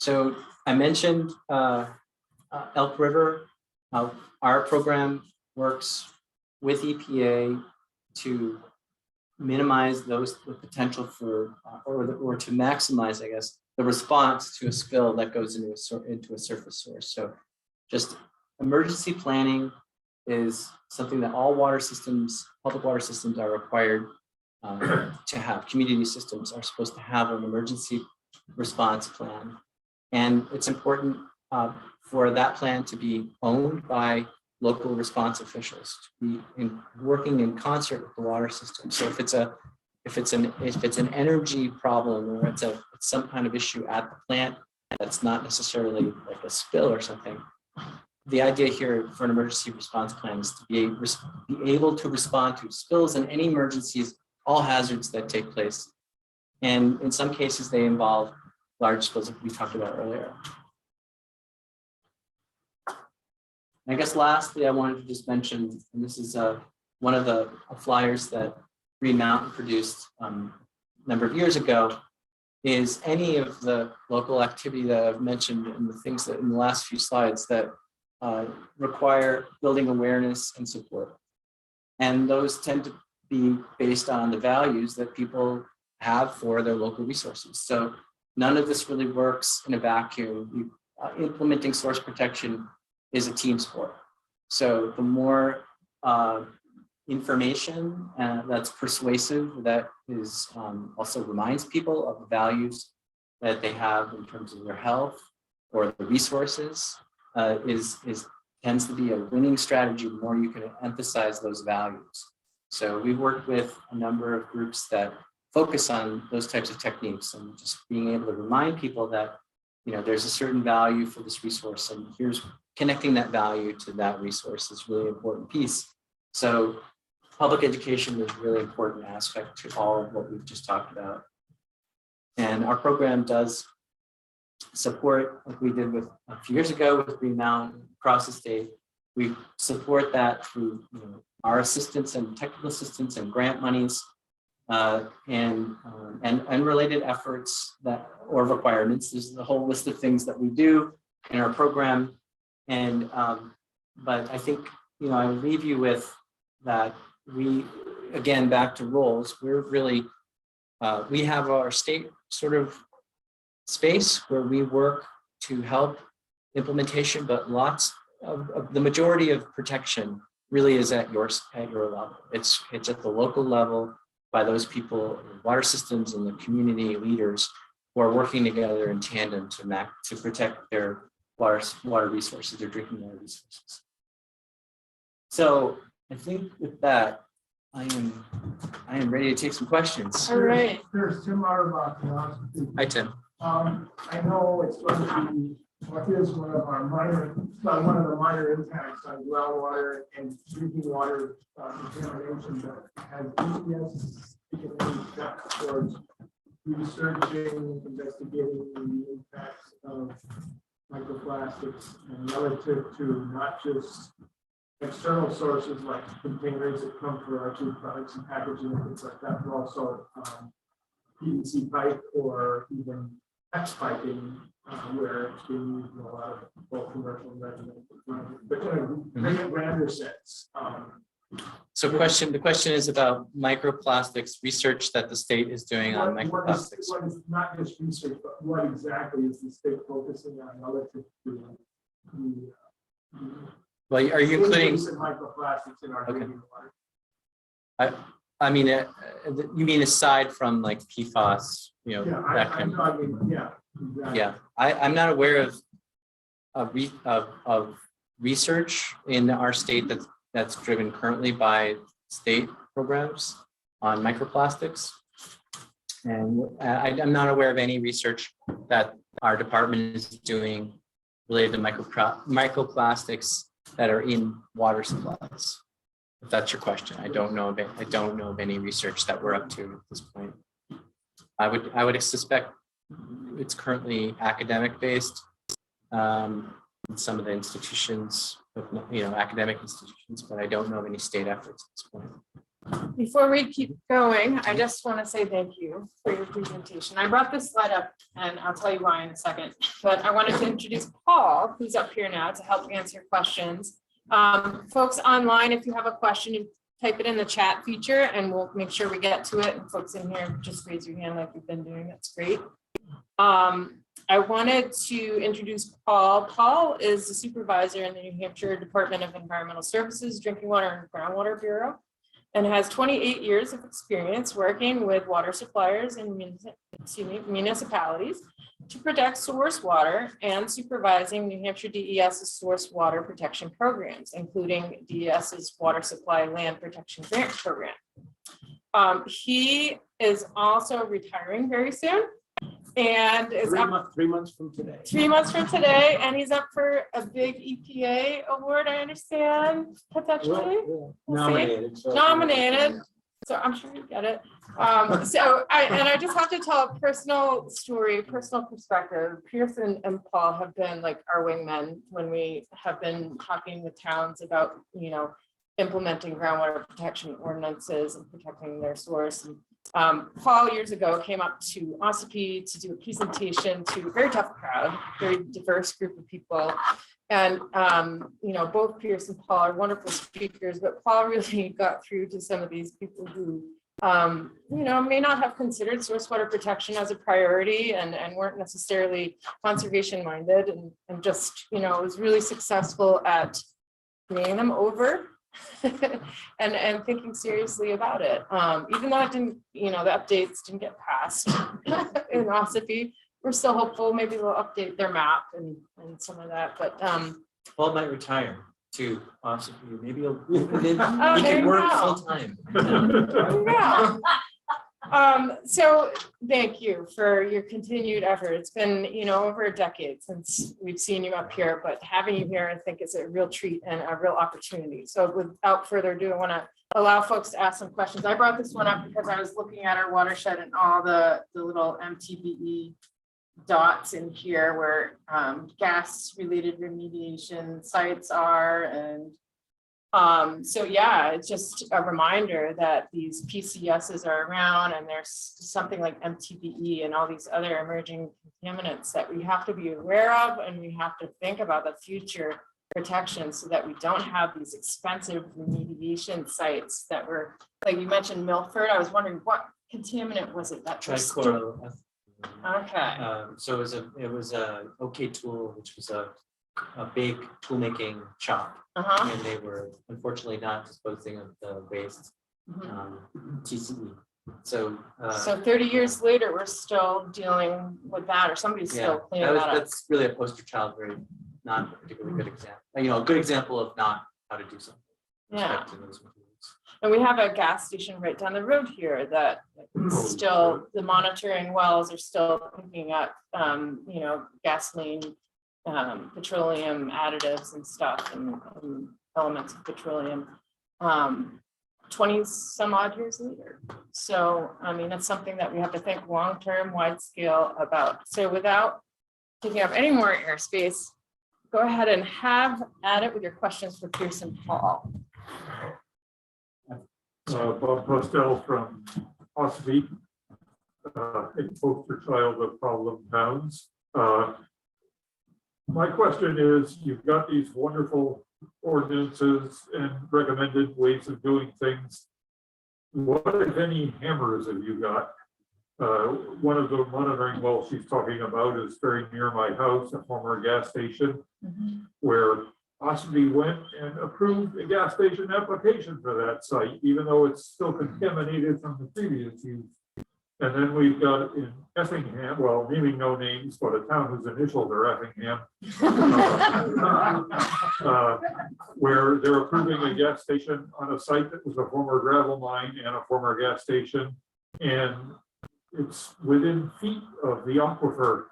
So I mentioned Elk River. Our program works with EPA to minimize the potential for, or to maximize, I guess, the response to a spill that goes into a surface source. So just emergency planning is something that all water systems, public water systems are required to have. Community systems are supposed to have an emergency response plan. And it's important for that plan to be owned by local response officials, to be working in concert with the water system. So if it's an energy problem, or it's some kind of issue at the plant that's not necessarily like a spill or something, the idea here for an emergency response plan is to be able to respond to spills and any emergencies, all hazards that take place. And in some cases, they involve large spills that we talked about earlier. I guess lastly, I wanted to just mention, and this is one of the flyers that Green Mountain produced a number of years ago, is any of the local activity that I've mentioned and the things that in the last few slides that require building awareness and support. And those tend to be based on the values that people have for their local resources. So none of this really works in a vacuum. Implementing source protection is a team sport. So the more information that's persuasive, that is also reminds people of the values that they have in terms of their health or the resources, tends to be a winning strategy. The more you can emphasize those values. So we worked with a number of groups that focus on those types of techniques, and just being able to remind people that, you know, there's a certain value for this resource, and here's connecting that value to that resource is really important piece. So public education is a really important aspect to all of what we've just talked about. And our program does support, like we did with a few years ago with Green Mountain across the state. We support that through, you know, our assistance and technical assistance and grant monies and related efforts that or requirements. There's a whole list of things that we do in our program. And but I think, you know, I will leave you with that. We, again, back to roles, we're really we have our state sort of space where we work to help implementation, but lots of the majority of protection really is at your level. It's at the local level by those people, water systems and the community leaders who are working together in tandem to protect their water resources, their drinking water resources. So I think with that, I am ready to take some questions. All right. There's Tim Auerbach. Hi, Tim. I know it's going to be what is one of the minor impacts on groundwater and drinking water contamination, but has EPS taken any steps towards researching, investigating the impacts of microplastics and relative to not just external sources like containers that come for our food products and packaging and things like that, but also PVC pipe or even PEX piping, where it's being used in a lot of both commercial and residential, but in a grander sense. So the question is about microplastics research that the state is doing on microplastics. What is not just research, but what exactly is the state focusing on relative to the Well, are you including microplastics in our drinking water? I mean, you mean aside from like PFAS, you know, Yeah, that kind of. Exactly. Yeah, I'm not aware of research in our state that's driven currently by state programs on microplastics. And I'm not aware of any research that our department is doing related to microplastics that are in water supplies. If that's your question, I don't know of any research that we're up to at this point. I would suspect it's currently academic based in some of the institutions, you know, academic institutions, but I don't know of any state efforts at this point. Before we keep going, I just want to say thank you for your presentation. I brought this slide up and I'll tell you why in a second, but I wanted to introduce Paul, who's up here now to help answer questions. Folks online, if you have a question, you type it in the chat feature and we'll make sure we get to it. And folks in here, just raise your hand like you've been doing. That's great. I wanted to introduce Paul. Paul is the supervisor in the New Hampshire Department of Environmental Services, Drinking Water and Groundwater Bureau, and has 28 years of experience working with water suppliers and municipalities to protect source water and supervising New Hampshire DES's source water protection programs, including DES's water supply land protection grant program. He is also retiring very soon and is up 3 months from today. 3 months from today, and he's up for a big EPA award, I understand, potentially. Well, We'll see. nominated. So Nominated, so I'm sure you get it. I just have to tell a personal story, personal perspective. Pearson and Paul have been like our wingmen when we have been talking with towns about, implementing groundwater protection ordinances and protecting their source. And Paul years ago came up to Ossipee to do a presentation to a very tough crowd, very diverse group of people. And, both Pierce and Paul are wonderful speakers, but Paul really got through to some of these people who, may not have considered source water protection as a priority and weren't necessarily conservation minded and just, was really successful at bringing them over and thinking seriously about it. Even though it didn't, the updates didn't get passed in Ossipee, we're still hopeful. Maybe they'll update their map and some of that, but Paul might retire to possibly, maybe he'll, he there can you work go. full time. yeah. So thank you for your continued effort. It's been, over a decade since we've seen you up here, but having you here, I think is a real treat and a real opportunity. So without further ado, I want to allow folks to ask some questions. I brought this one up because I was looking at our watershed and all the little MTBE dots in here where gas related remediation sites are. And so yeah, it's just a reminder that these PCSs are around and there's something like MTBE and all these other emerging contaminants that we have to be aware of, and we have to think about the future protection so that we don't have these expensive remediation sites that were, like you mentioned Milford. I was wondering what contaminant was it that was Chocorua. okay. So it was a OK Tool, which was a big tool making shop, Uh-huh. and they were unfortunately not disposing of the waste, TCE. So 30 years later, we're still dealing with that, or somebody's still cleaning that up. that's really a poster child, very not a particularly good example. A good example of not how to do something. Yeah. respect to those materials. And we have a gas station right down the road here that still, the monitoring wells are still picking up, gasoline, petroleum additives and stuff and elements of petroleum 20 some odd years later. So, that's something that we have to think long-term, wide scale about. So without taking up any more airspace, go ahead and have at it with your questions for Pierce and Paul. Bob Postel from Ossipee, a poster child of problem towns. My question is, you've got these wonderful ordinances and recommended ways of doing things. What, if any, hammers have you got? One of the monitoring wells she's talking about is very near my house, a former gas station, where Ossipee went and approved a gas station application for that site, even though it's still contaminated from the previous use. And then we've got in Effingham, well, naming no names, but a town whose initials are Effingham, where they're approving a gas station on a site that was a former gravel mine and a former gas station. And it's within feet of the aquifer.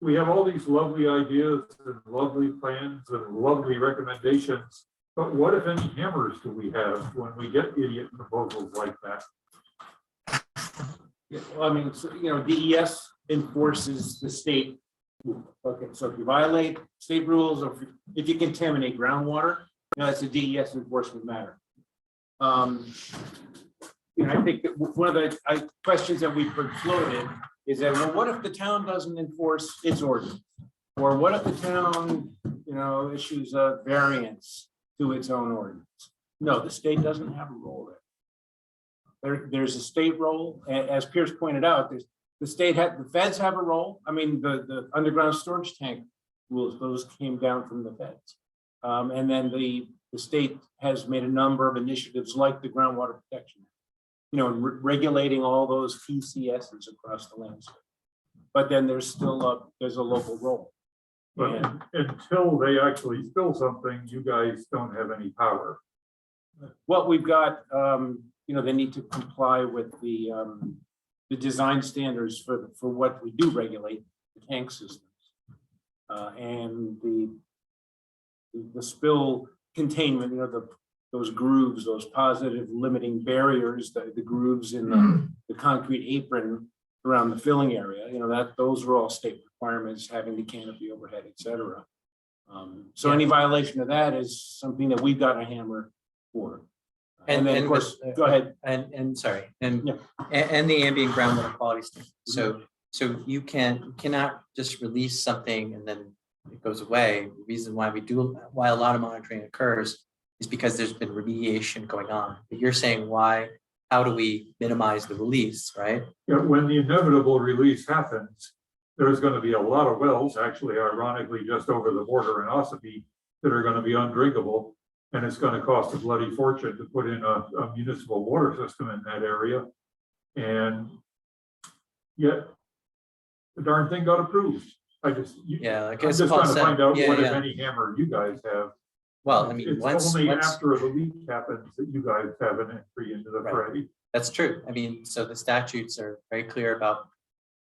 We have all these lovely ideas and lovely plans and lovely recommendations, but what, if any, hammers do we have when we get idiot proposals like that? Yeah, well, DES enforces the state. Okay, so if you violate state rules or if you contaminate groundwater, that's a DES enforcement matter. I think that one of the questions that we floated is that, well, what if the town doesn't enforce its ordinance? Or what if the town, issues a variance to its own ordinance? No, the state doesn't have a role there. There's a state role, as Pierce pointed out, the feds have a role. I mean, the underground storage tank rules, those came down from the feds. And then the state has made a number of initiatives like the groundwater protection, regulating all those PCSs across the landscape. But then there's still there's a local role. But until they actually spill something, you guys don't have any power. Well, we've got, they need to comply with the design standards for what we do regulate, the tank systems. And the spill containment, those grooves, those positive limiting barriers, the grooves in the concrete apron around the filling area, those are all state requirements, having the canopy overhead, et cetera. So any violation of that is something that we've got a hammer for. And then of course, go ahead. And sorry, Yeah. and the ambient groundwater quality standard. So you cannot just release something and then it goes away. The reason why a lot of monitoring occurs is because there's been remediation going on. But you're saying how do we minimize the release, right? Yeah, when the inevitable release happens, there's going to be a lot of wells, actually, ironically, just over the border in Ossipee, that are going to be undrinkable. And it's going to cost a bloody fortune to put in a municipal water system in that area. And yet the darn thing got approved. I I'm guess just trying to find out what, if yeah. any, hammer you guys have. Well, I mean, It's once only after the leak happens that you guys have an entry into the Right. fray. That's true. I mean, so the statutes are very clear about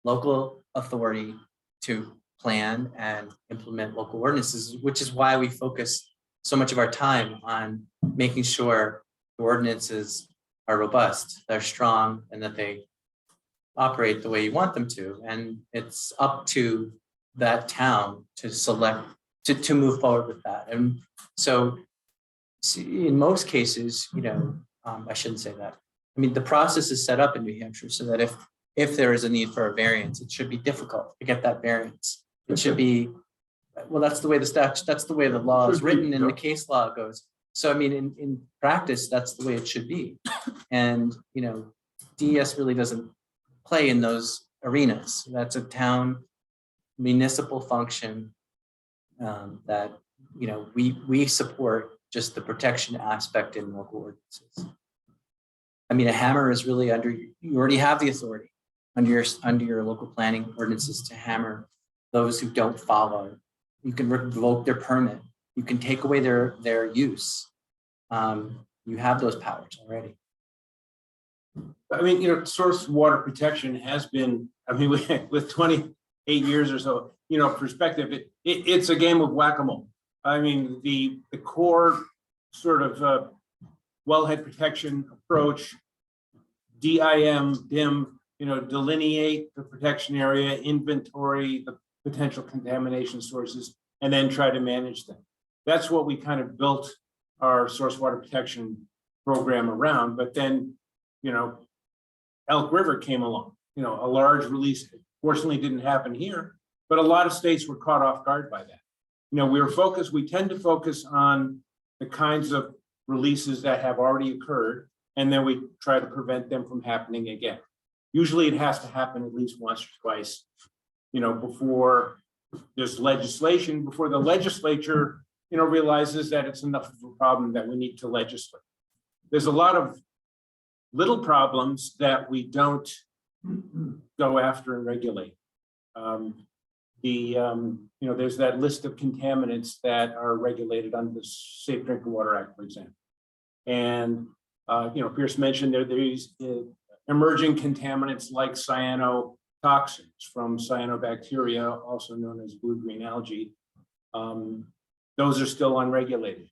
local authority to plan and implement local ordinances, which is why we focus so much of our time on making sure the ordinances are robust, they're strong, and that they operate the way you want them to. And it's up to that town to select, to move forward with that. And so in most cases, I shouldn't say that. I mean, the process is set up in New Hampshire so that if there is a need for a variance, it should be difficult to get that variance. It should be, well, that's the way the law is written and the case law goes. So, I mean, in practice, that's the way it should be. And, DES really doesn't play in those arenas. That's a town municipal function that, we support just the protection aspect in local ordinances. I mean, a hammer is really you already have the authority under your local planning ordinances to hammer those who don't follow. You can revoke their permit. You can take away their use. You have those powers already. I mean, source water protection has been, with 28 years or so, perspective, it's a game of whack-a-mole. I mean, the core sort of wellhead protection approach, DIM, delineate the protection area, inventory the potential contamination sources, and then try to manage them. That's what we kind of built our source water protection program around. But then, Elk River came along, a large release. Fortunately, didn't happen here, but a lot of states were caught off guard by that. We tend to focus on the kinds of releases that have already occurred, and then we try to prevent them from happening again. Usually it has to happen at least once or twice, before there's legislation, before the legislature, realizes that it's enough of a problem that we need to legislate. There's a lot of little problems that we don't go after and regulate. There's that list of contaminants that are regulated under the Safe Drinking Water Act, for example. And, Pierce mentioned there these emerging contaminants like cyanotoxins from cyanobacteria, also known as blue-green algae. Those are still unregulated.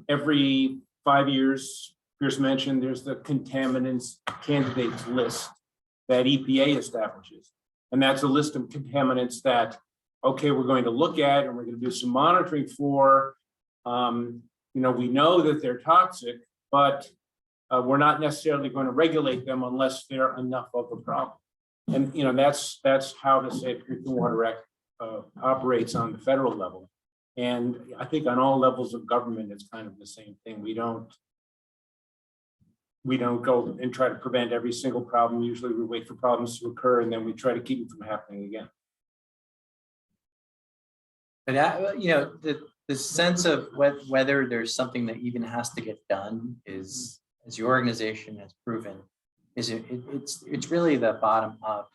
Every 5 years, Pierce mentioned there's the contaminants candidates list that EPA establishes. And that's a list of contaminants that, okay, we're going to look at and we're going to do some monitoring for. We know that they're toxic, but we're not necessarily going to regulate them unless they're enough of a problem. And, you know, that's how the Safe Drinking Water Act operates on the federal level. And I think on all levels of government, it's kind of the same thing. We don't go and try to prevent every single problem. Usually we wait for problems to occur and then we try to keep them from happening again. But you know, the sense of whether there's something that even has to get done is, as your organization has proven, is it's really the bottom up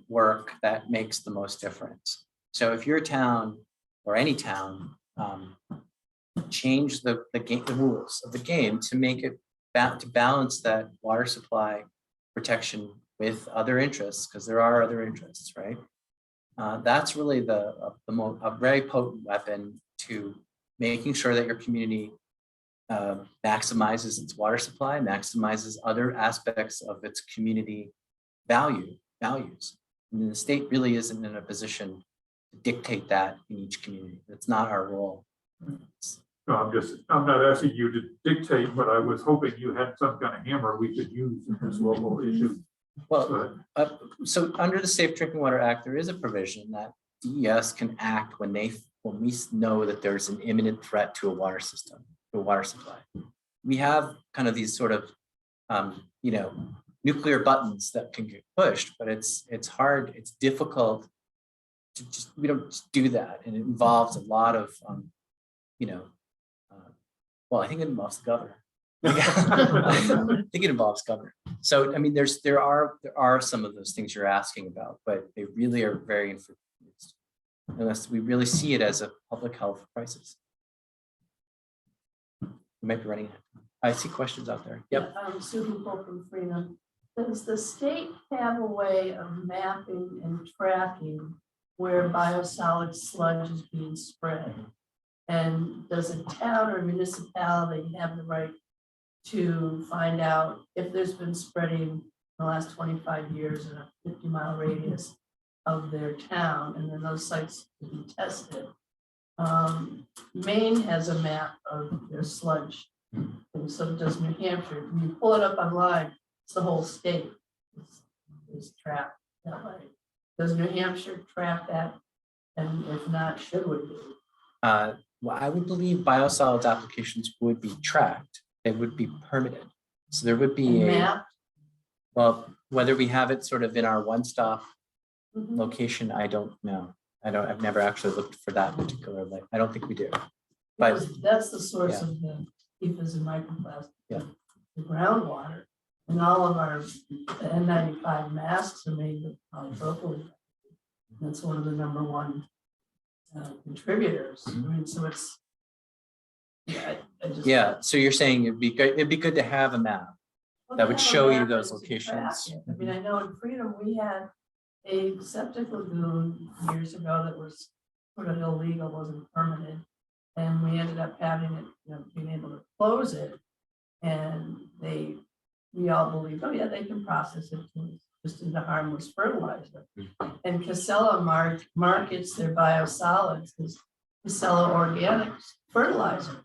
work that makes the most difference. So if your town or any town change the rules of the game to make it to balance that water supply protection with other interests, because there are other interests, right? That's really a very potent weapon to making sure that your community maximizes its water supply, maximizes other aspects of its community values. And the state really isn't in a position to dictate that in each community. That's not our role. No, I'm not asking you to dictate, but I was hoping you had some kind of hammer we could use in this local issue. Well, so under the Safe Drinking Water Act, there is a provision that DES can act when we know that there's an imminent threat to a water system, to a water supply. We have kind of these sort of, you know, nuclear buttons that can get pushed, but it's hard, it's difficult to we don't just do that. And it involves a lot of, you know, well, I think it involves the governor. I think it involves governor. So, I mean, there are some of those things you're asking about, but they really are very infrequent unless we really see it as a public health crisis. We might be running. I see questions out there. Yep. I'm Susan Cole from Freedom. Does the state have a way of mapping and tracking where biosolid sludge is being spread? And does a town or municipality have the right to find out if there's been spreading in the last 25 years in a 50-mile radius of their town, and then those sites to be tested? Maine has a map of their sludge, and so does New Hampshire. When you pull it up online, it's the whole state is tracked that way. Does New Hampshire track that? And if not, should we do? Well, I would believe biosolids applications would be tracked. They would be permitted. So there would be Map? well, whether we have it sort of in our one-stop Mhm. location, I don't know. I've never actually looked for that particular, like, I don't think we do. But Because that's the source of the PFAS and microplastics. Yeah. The groundwater, and all of our N95 masks are made with polypropylene. That's one of the number one contributors. I mean, so it's. I just. yeah, so you're saying it'd be good to have a map. Well, that would they have a show you map those to locations. track it. I mean, I know in Freedom, we had a septic lagoon years ago that was sort of illegal, wasn't permitted. And we ended up having it, being able to close it. And we all believed, oh yeah, they can process it just into harmless fertilizer. And Casella markets their biosolids as Casella organic fertilizer.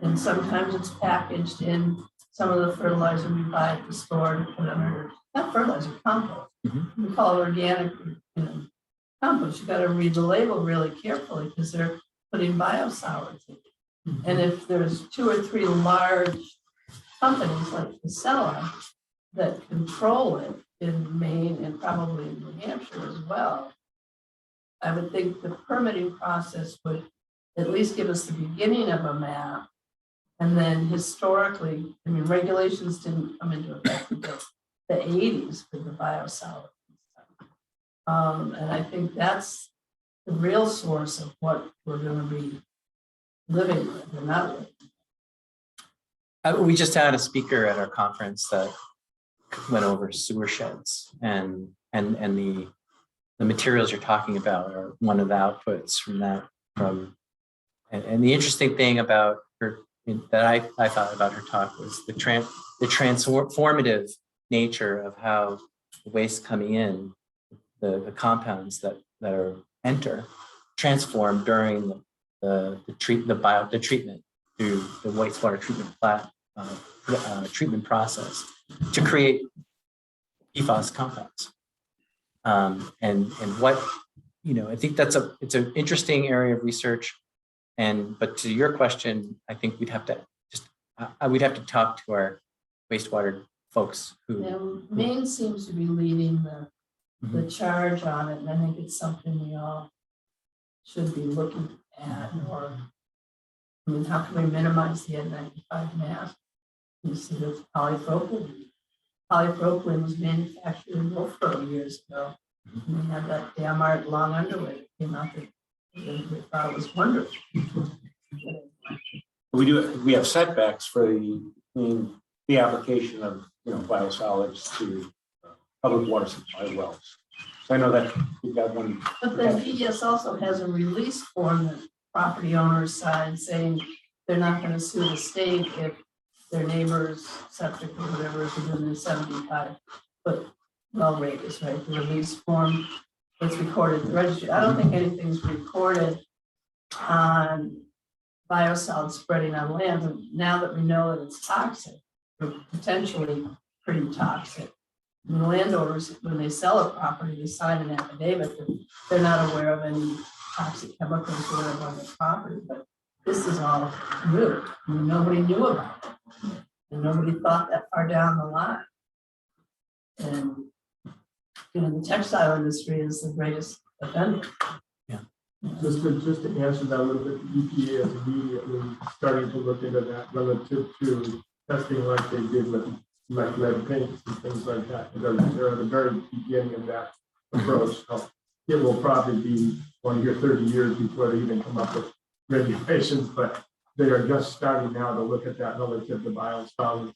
And sometimes it's packaged in some of the fertilizer we buy at the store to put under, not fertilizer, compost. Mhm. We call it organic, compost. You got to read the label really carefully because they're putting biosolids in. And if there's 2 or 3 large companies like Casella that control it in Maine and probably in New Hampshire as well, I would think the permitting process would at least give us the beginning of a map. And then historically, I mean, regulations didn't come into effect until the 80s for the biosolids. And I think that's the real source of what we're going to be living with and not with. We just had a speaker at our conference that went over sewer sheds and the materials you're talking about are one of the outputs from that. And the interesting thing about her that I thought about her talk was the transformative nature of how the waste coming in, the compounds that are transform during the treatment through the wastewater treatment treatment process to create PFAS compounds. And what, I think it's an interesting area of research. But to your question, I think we'd have to talk to our wastewater folks who. Now, Maine seems to be leading the charge on it, and I think it's something we all should be looking at, or, I mean, how can we minimize the N95 mass? You see the polypropylene. Polypropylene was manufactured in Wolfboro years ago. And they had that damn art long underwear that came out that we thought it was wonderful. We have setbacks for the application of, biosolids to public water supply wells. So I know that we've got one. But then PES also has a release form that property owners sign saying they're not going to sue the state if their neighbor's septic or whatever is within the 75-foot well radius, right? The release form, it's recorded in the registry. I don't think anything's recorded on biosolids spreading on land. And now that we know that it's toxic, or potentially pretty toxic, and the landowners, when they sell a property, they sign an affidavit that they're not aware of any toxic chemicals or whatever on the property. But this is all new. I mean, nobody knew about it. And nobody thought that far down the line. And the textile industry is the greatest offender. Just to answer that a little bit, the EPA is immediately starting to look into that relative to testing like they did with lead paints and things like that. They're at the very beginning of that approach. So it will probably be 20 or 30 years before they even come up with regulations, but they are just starting now to look at that relative to biosolids.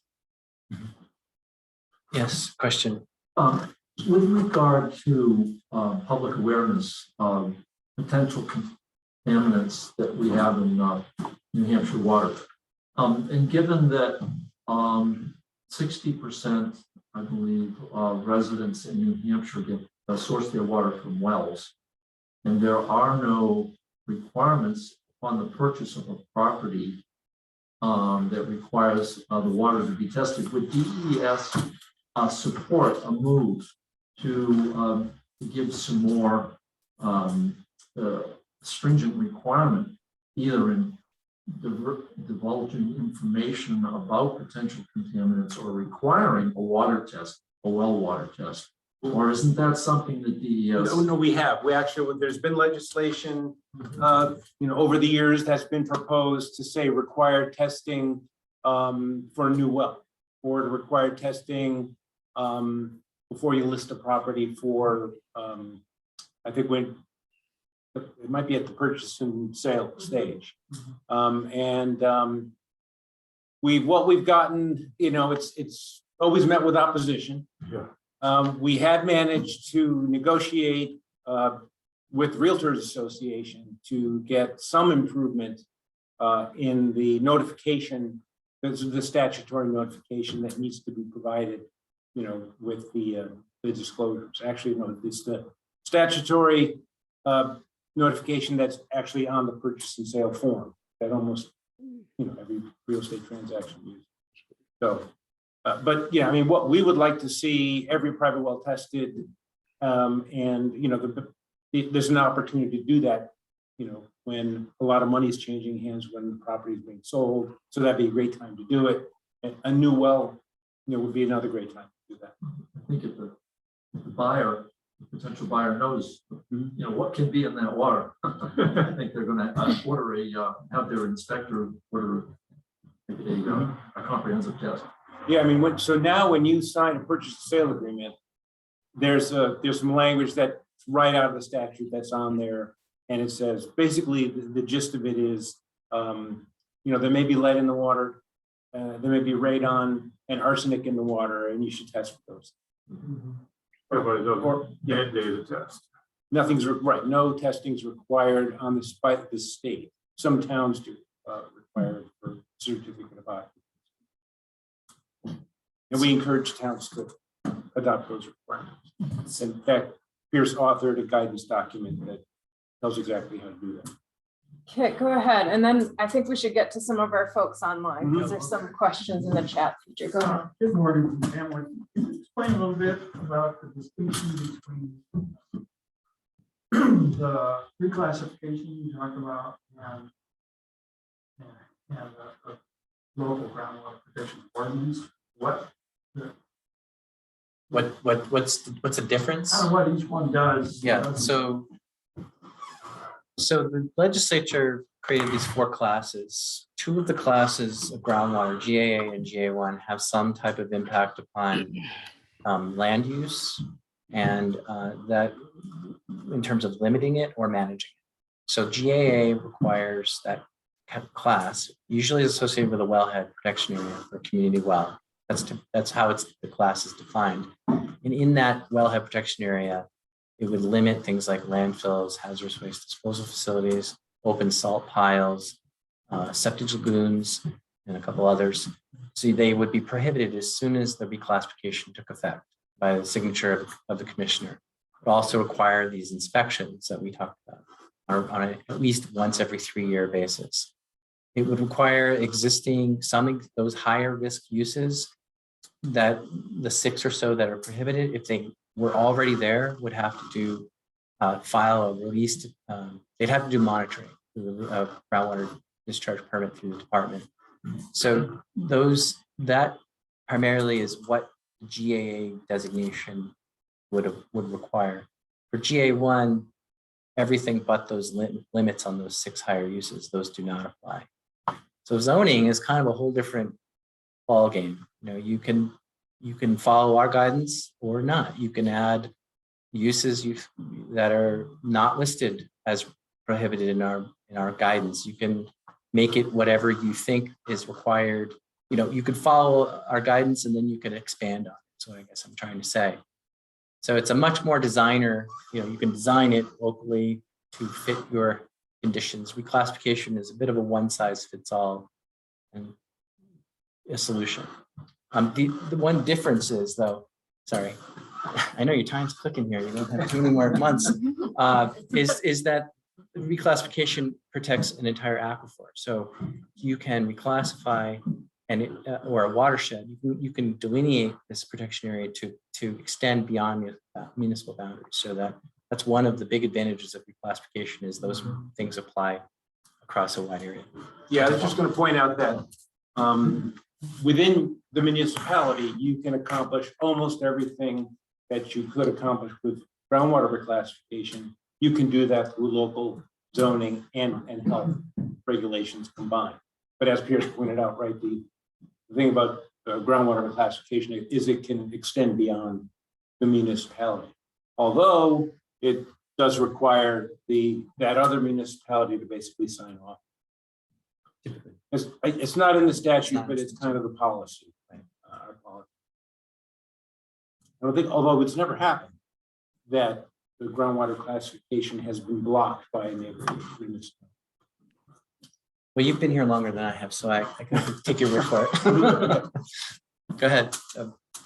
Yes, question. With regard to public awareness of potential contaminants that we have in New Hampshire water, and given that 60%, I believe, of residents in New Hampshire get source their water from wells, and there are no requirements on the purchase of a property that requires the water to be tested, would DES support a move to give some more stringent requirement, either in divulging information about potential contaminants or requiring a water test, a well water test? Or isn't that something that DES? No, we have. We actually, there's been legislation, over the years that's been proposed to say required testing for a new well, or to require testing before you list a property for, I think when it might be at the purchase and sale stage. What we've gotten, it's always met with opposition. Yeah. We had managed to negotiate with Realtors Association to get some improvement in the notification, the statutory notification that needs to be provided, with the disclosures. Actually, no, it's the statutory notification that's actually on the purchase and sale form that almost, every real estate transaction uses. So. But yeah, I mean, what we would like to see every private well tested, and there's an opportunity to do that, when a lot of money is changing hands, when the property is being sold. So that'd be a great time to do it. And a new well, would be another great time to do that. I think if the buyer, the potential buyer knows, what can be in that water, I think they're going to order have their inspector order a comprehensive test. Yeah, I mean, so now when you sign a purchase and sale agreement, there's some language that's right out of the statute that's on there, and it says basically the gist of it is, there may be lead in the water, there may be radon and arsenic in the water, and you should test for those. Everybody doesn't mandate a test. Nothing's right. No testing's required on the state. Some towns do require it for certificate of occupancy. And we encourage towns to adopt those requirements. In fact, Pierce authored a guidance document that tells exactly how to do that. Okay, go ahead. And then I think we should get to some of our folks online because there's some questions in the chat feature. Go ahead. Good morning, Hamlet. Can you explain a little bit about the distinction between the reclassification you talked about and the local groundwater protection ordinance? What's the difference? Kind of what each one does. Yeah, so the legislature created these 4 classes. 2 of the classes of groundwater, GAA and GA1, have some type of impact upon land use and that in terms of limiting it or managing it. So GAA requires that class, usually associated with a wellhead protection area for community well. That's how the class is defined. And in that wellhead protection area, it would limit things like landfills, hazardous waste disposal facilities, open salt piles, septic lagoons, and a couple others. So they would be prohibited as soon as the reclassification took effect by the signature of the commissioner. It also require these inspections that we talked about on at least once every 3-year basis. It would require those higher risk uses that the 6 or so that are prohibited, if they were already there, would have to file a released, they'd have to do monitoring of groundwater discharge permit through the department. So that primarily is what GAA designation would require. For GA1, everything but those limits on those 6 higher uses, those do not apply. So zoning is kind of a whole different ball game. You can follow our guidance or not. You can add uses that are not listed as prohibited in our guidance. You can make it whatever you think is required. You could follow our guidance and then you can expand on it. So I guess I'm trying to say. So it's a much more designer, you can design it locally to fit your conditions. Reclassification is a bit of a one size fits all and a solution. The one difference is though, sorry, I know your time's clicking here, you don't have too many more months, is that reclassification protects an entire aquifer. So you can reclassify or a watershed, you can delineate this protection area to extend beyond municipal boundaries. So that's one of the big advantages of reclassification is those things apply across a wide area. Yeah, I was just going to point out that within the municipality, you can accomplish almost everything that you could accomplish with groundwater reclassification. You can do that through local zoning and health regulations combined. But as Pierce pointed out, right, the thing about groundwater reclassification is it can extend beyond the municipality. Although it does require that other municipality to basically sign off. It's not in the statute, but it's kind of the policy. Our policy. I don't think, although it's never happened, that the groundwater classification has been blocked by a neighboring municipality. Well, you've been here longer than I have, so I can take your word for it. Go ahead.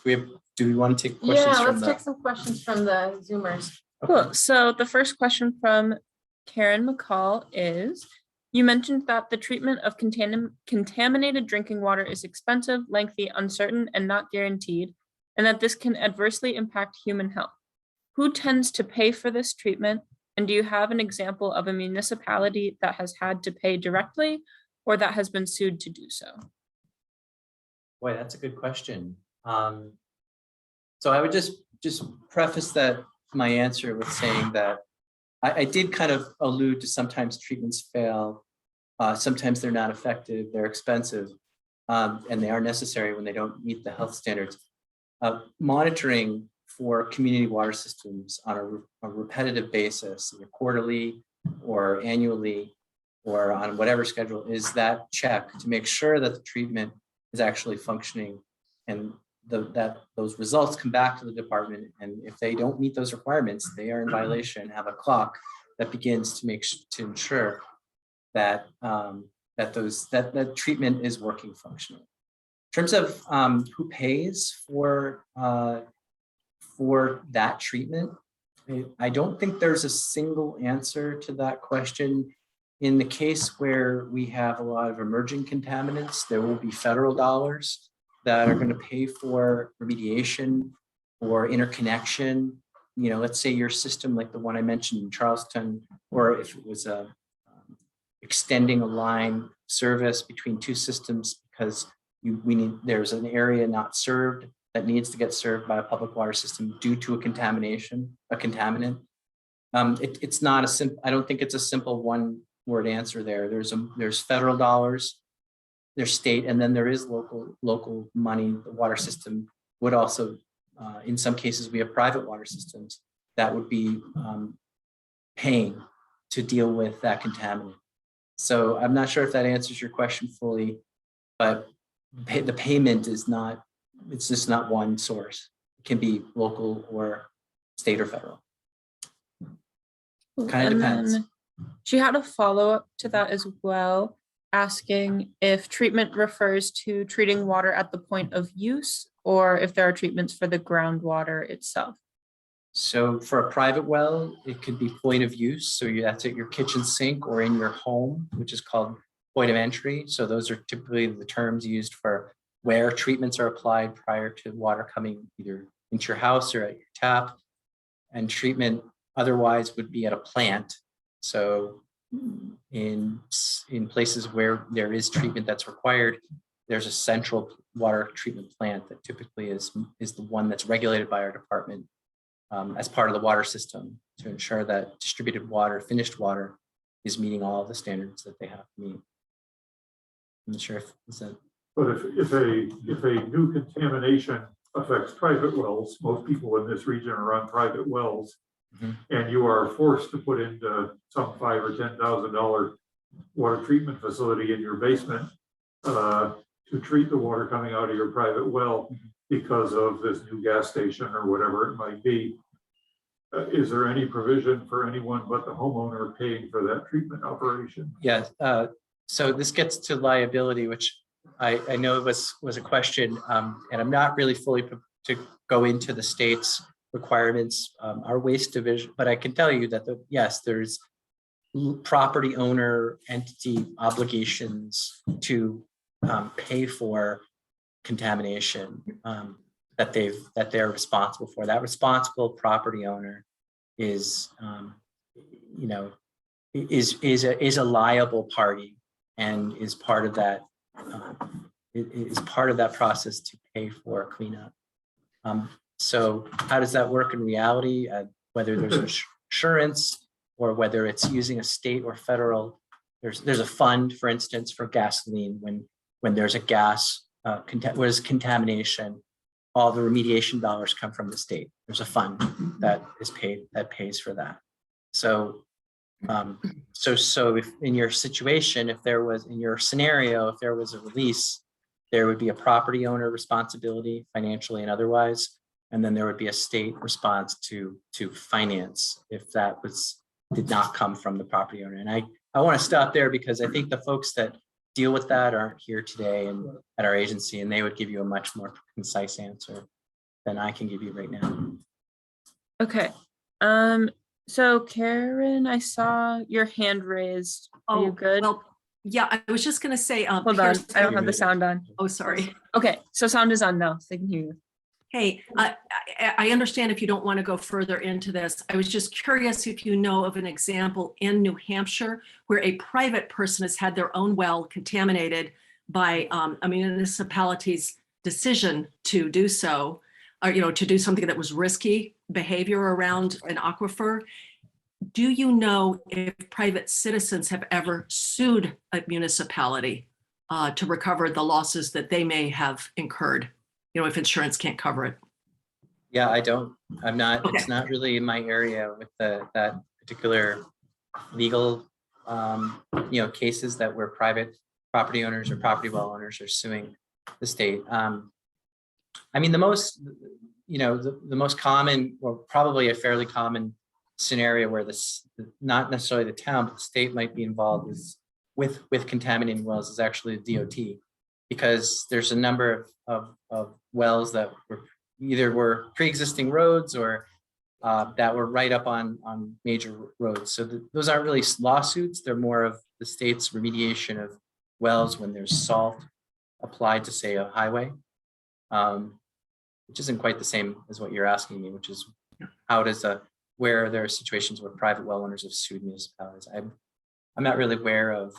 Do we want to take questions? Yeah, let's take some questions from the Zoomers. Cool. So the first question from Karen McCall is, you mentioned that the treatment of contaminated drinking water is expensive, lengthy, uncertain, and not guaranteed, and that this can adversely impact human health. Who tends to pay for this treatment? And do you have an example of a municipality that has had to pay directly or that has been sued to do so? Boy, that's a good question. So I would just preface my answer with saying that I did kind of allude to sometimes treatments fail, sometimes they're not effective, they're expensive, and they are necessary when they don't meet the health standards. Monitoring for community water systems on a repetitive basis, either quarterly or annually or on whatever schedule, is that check to make sure that the treatment is actually functioning and that those results come back to the department. And if they don't meet those requirements, they are in violation and have a clock that begins to ensure that that treatment is working functionally. In terms of who pays for that treatment, I don't think there's a single answer to that question. In the case where we have a lot of emerging contaminants, there will be federal dollars that are going to pay for remediation or interconnection. You know, let's say your system, like the one I mentioned in Charleston, or if it was extending a line service between two systems because there's an area not served that needs to get served by a public water system due to a contaminant. It's not a simple, I don't think it's a simple one word answer there. There's federal dollars, there's state, and then there is local money. The water system would also, in some cases, we have private water systems that would be paying to deal with that contaminant. So I'm not sure if that answers your question fully, but the payment is not, it's just not one source. It can be local or state or federal. Kind of depends. then she had a follow-up to that as well, asking if treatment refers to treating water at the point of use or if there are treatments for the groundwater itself. So for a private well, it could be point of use. So that's at your kitchen sink or in your home, which is called point of entry. So those are typically the terms used for where treatments are applied prior to water coming either into your house or at your tap. And treatment otherwise would be at a plant. So in places where there is treatment that's required, there's a central water treatment plant that typically is the one that's regulated by our department as part of the water system to ensure that distributed water, finished water, is meeting all of the standards that they have to meet. I'm not sure if is that. But if a new contamination affects private wells, most people in this region are on private wells, and you are forced to put into some $5,000 or $10,000 water treatment facility in your basement to treat the water coming out of your private well because of this new gas station or whatever it might be. Is there any provision for anyone but the homeowner paying for that treatment operation? Yes. So this gets to liability, which I know was a question, and I'm not really fully to go into the state's requirements, our waste division, but I can tell you that yes, there's property owner entity obligations to pay for contamination that they're responsible for. That responsible property owner is is a liable party and is part of that process to pay for cleanup. So how does that work in reality? Whether there's insurance or whether it's using a state or federal, there's a fund, for instance, for gasoline when there's a gas whereas contamination, all the remediation dollars come from the state. There's a fund that pays for that. So if in your situation, in your scenario, if there was a release, there would be a property owner responsibility financially and otherwise, and then there would be a state response to finance if that did not come from the property owner. And I want to stop there because I think the folks that deal with that aren't here today and at our agency, and they would give you a much more concise answer than I can give you right now. Okay. So Karen, I saw your hand raised. Are you good? Well, yeah, I was just gonna say, Hold on, Pierce, I don't have the sound on. oh, sorry. Okay, so sound is on now, so they can hear you. Hey, I understand if you don't want to go further into this. I was just curious if you know of an example in New Hampshire where a private person has had their own well contaminated by a municipality's decision to do so, or to do something that was risky behavior around an aquifer. Do you know if private citizens have ever sued a municipality to recover the losses that they may have incurred? If insurance can't cover it? Yeah, I don't. I'm not. Okay. It's not really in my area with that particular legal, cases that where private property owners or property well owners are suing the state. The most common, or probably a fairly common scenario where not necessarily the town, but the state might be involved with contaminating wells is actually the DOT, because there's a number of wells that were pre-existing roads or that were right up on major roads. So those aren't really lawsuits. They're more of the state's remediation of wells when there's salt applied to, say, a highway, which isn't quite the same as what you're asking me, which is how does where there are situations where private well owners have sued municipalities. I'm not really aware of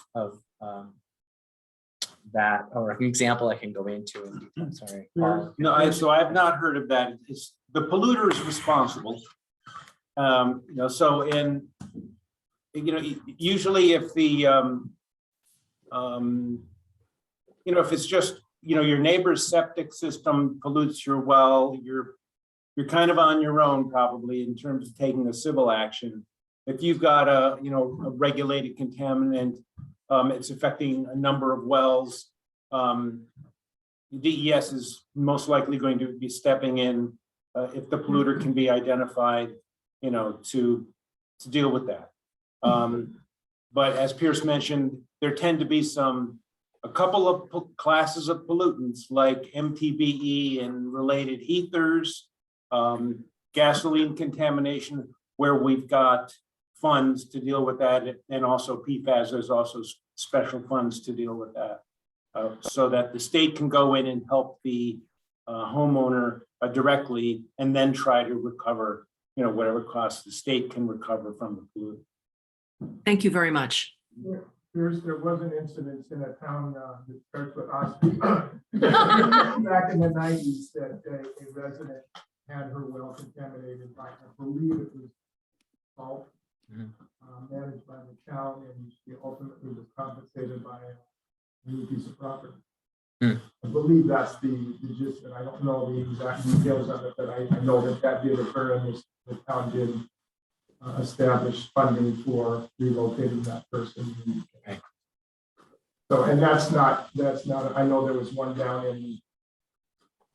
that, or an example I can go into in detail. Sorry. No, so I've not heard of that. It's the polluter is responsible. So usually if the, if it's just, your neighbor's septic system pollutes your well, you're kind of on your own probably in terms of taking a civil action. If you've got a regulated contaminant, it's affecting a number of wells. DES is most likely going to be stepping in if the polluter can be identified, to deal with that. But as Pierce mentioned, there tend to be a couple of classes of pollutants like MTBE and related ethers, gasoline contamination, where we've got funds to deal with that, and also PFAS, there's also special funds to deal with that, so that the state can go in and help the homeowner directly, and then try to recover, whatever costs the state can recover from the pollutant. Thank you very much. There was an incident in a town that starts with Osby back in the 90s that a resident had her well contaminated by, I believe it was salt, managed by the town, and she ultimately was compensated by a new piece of property. I believe that's the gist, and I don't know the exact details of it, but I know that did occur, and the town did establish funding for relocating that person. Okay. So, and that's not, I know there was one down in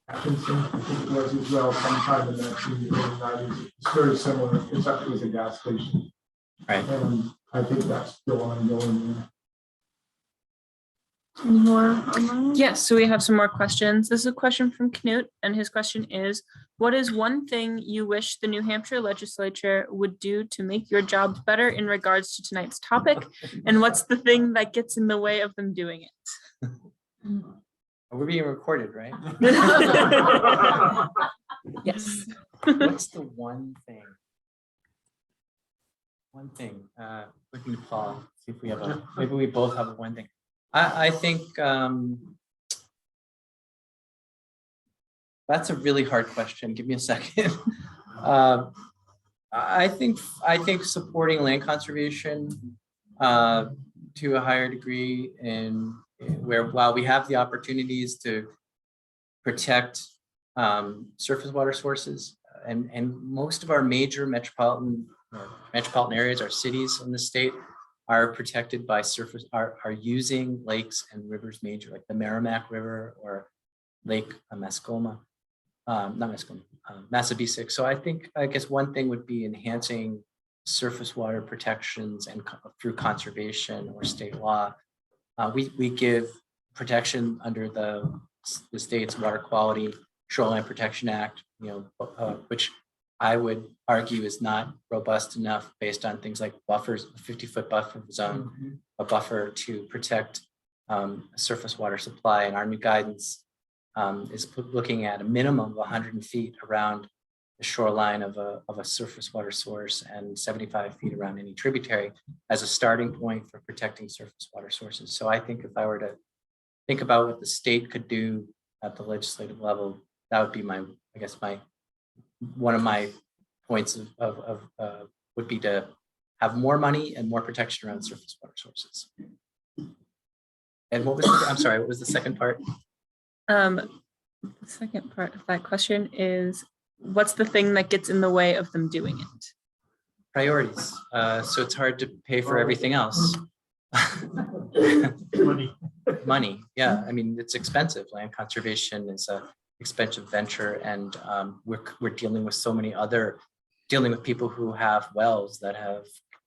Atkinson, I think it was as well, sometime in the early 90s. It's very similar, except it was a gas station. Right. And I think that's still ongoing there. Any more online? Yes, so we have some more questions. This is a question from Knut, and his question is, what is one thing you wish the New Hampshire legislature would do to make your jobs better in regards to tonight's topic? And what's the thing that gets in the way of them doing it? We're being recorded, right? Yes. What's the one thing? Looking to Paul, see if we have maybe we both have one thing. I think that's a really hard question. Give me a second. I think supporting land conservation to a higher degree, and where while we have the opportunities to protect surface water sources, and most of our major metropolitan areas, our cities in the state, are protected by surface, are using lakes and rivers major, like the Merrimack River or Lake Mascoma, Massabesic. So I guess one thing would be enhancing surface water protections and through conservation or state law. We give protection under the state's Water Quality Shoreline Protection Act, which I would argue is not robust enough based on things like buffers, a 50-foot buffer zone, a buffer to protect surface water supply. And our new guidance is looking at a minimum of 100 feet around the shoreline of a surface water source and 75 feet around any tributary as a starting point for protecting surface water sources. So I think if I were to think about what the state could do at the legislative level, that would be one of my points would be to have more money and more protection around surface water sources. And what was the second part? The second part of that question is, what's the thing that gets in the way of them doing it? Priorities. So it's hard to pay for everything else. Money. Yeah. I mean, it's expensive. Land conservation is a expensive venture, and we're dealing with people who have wells that have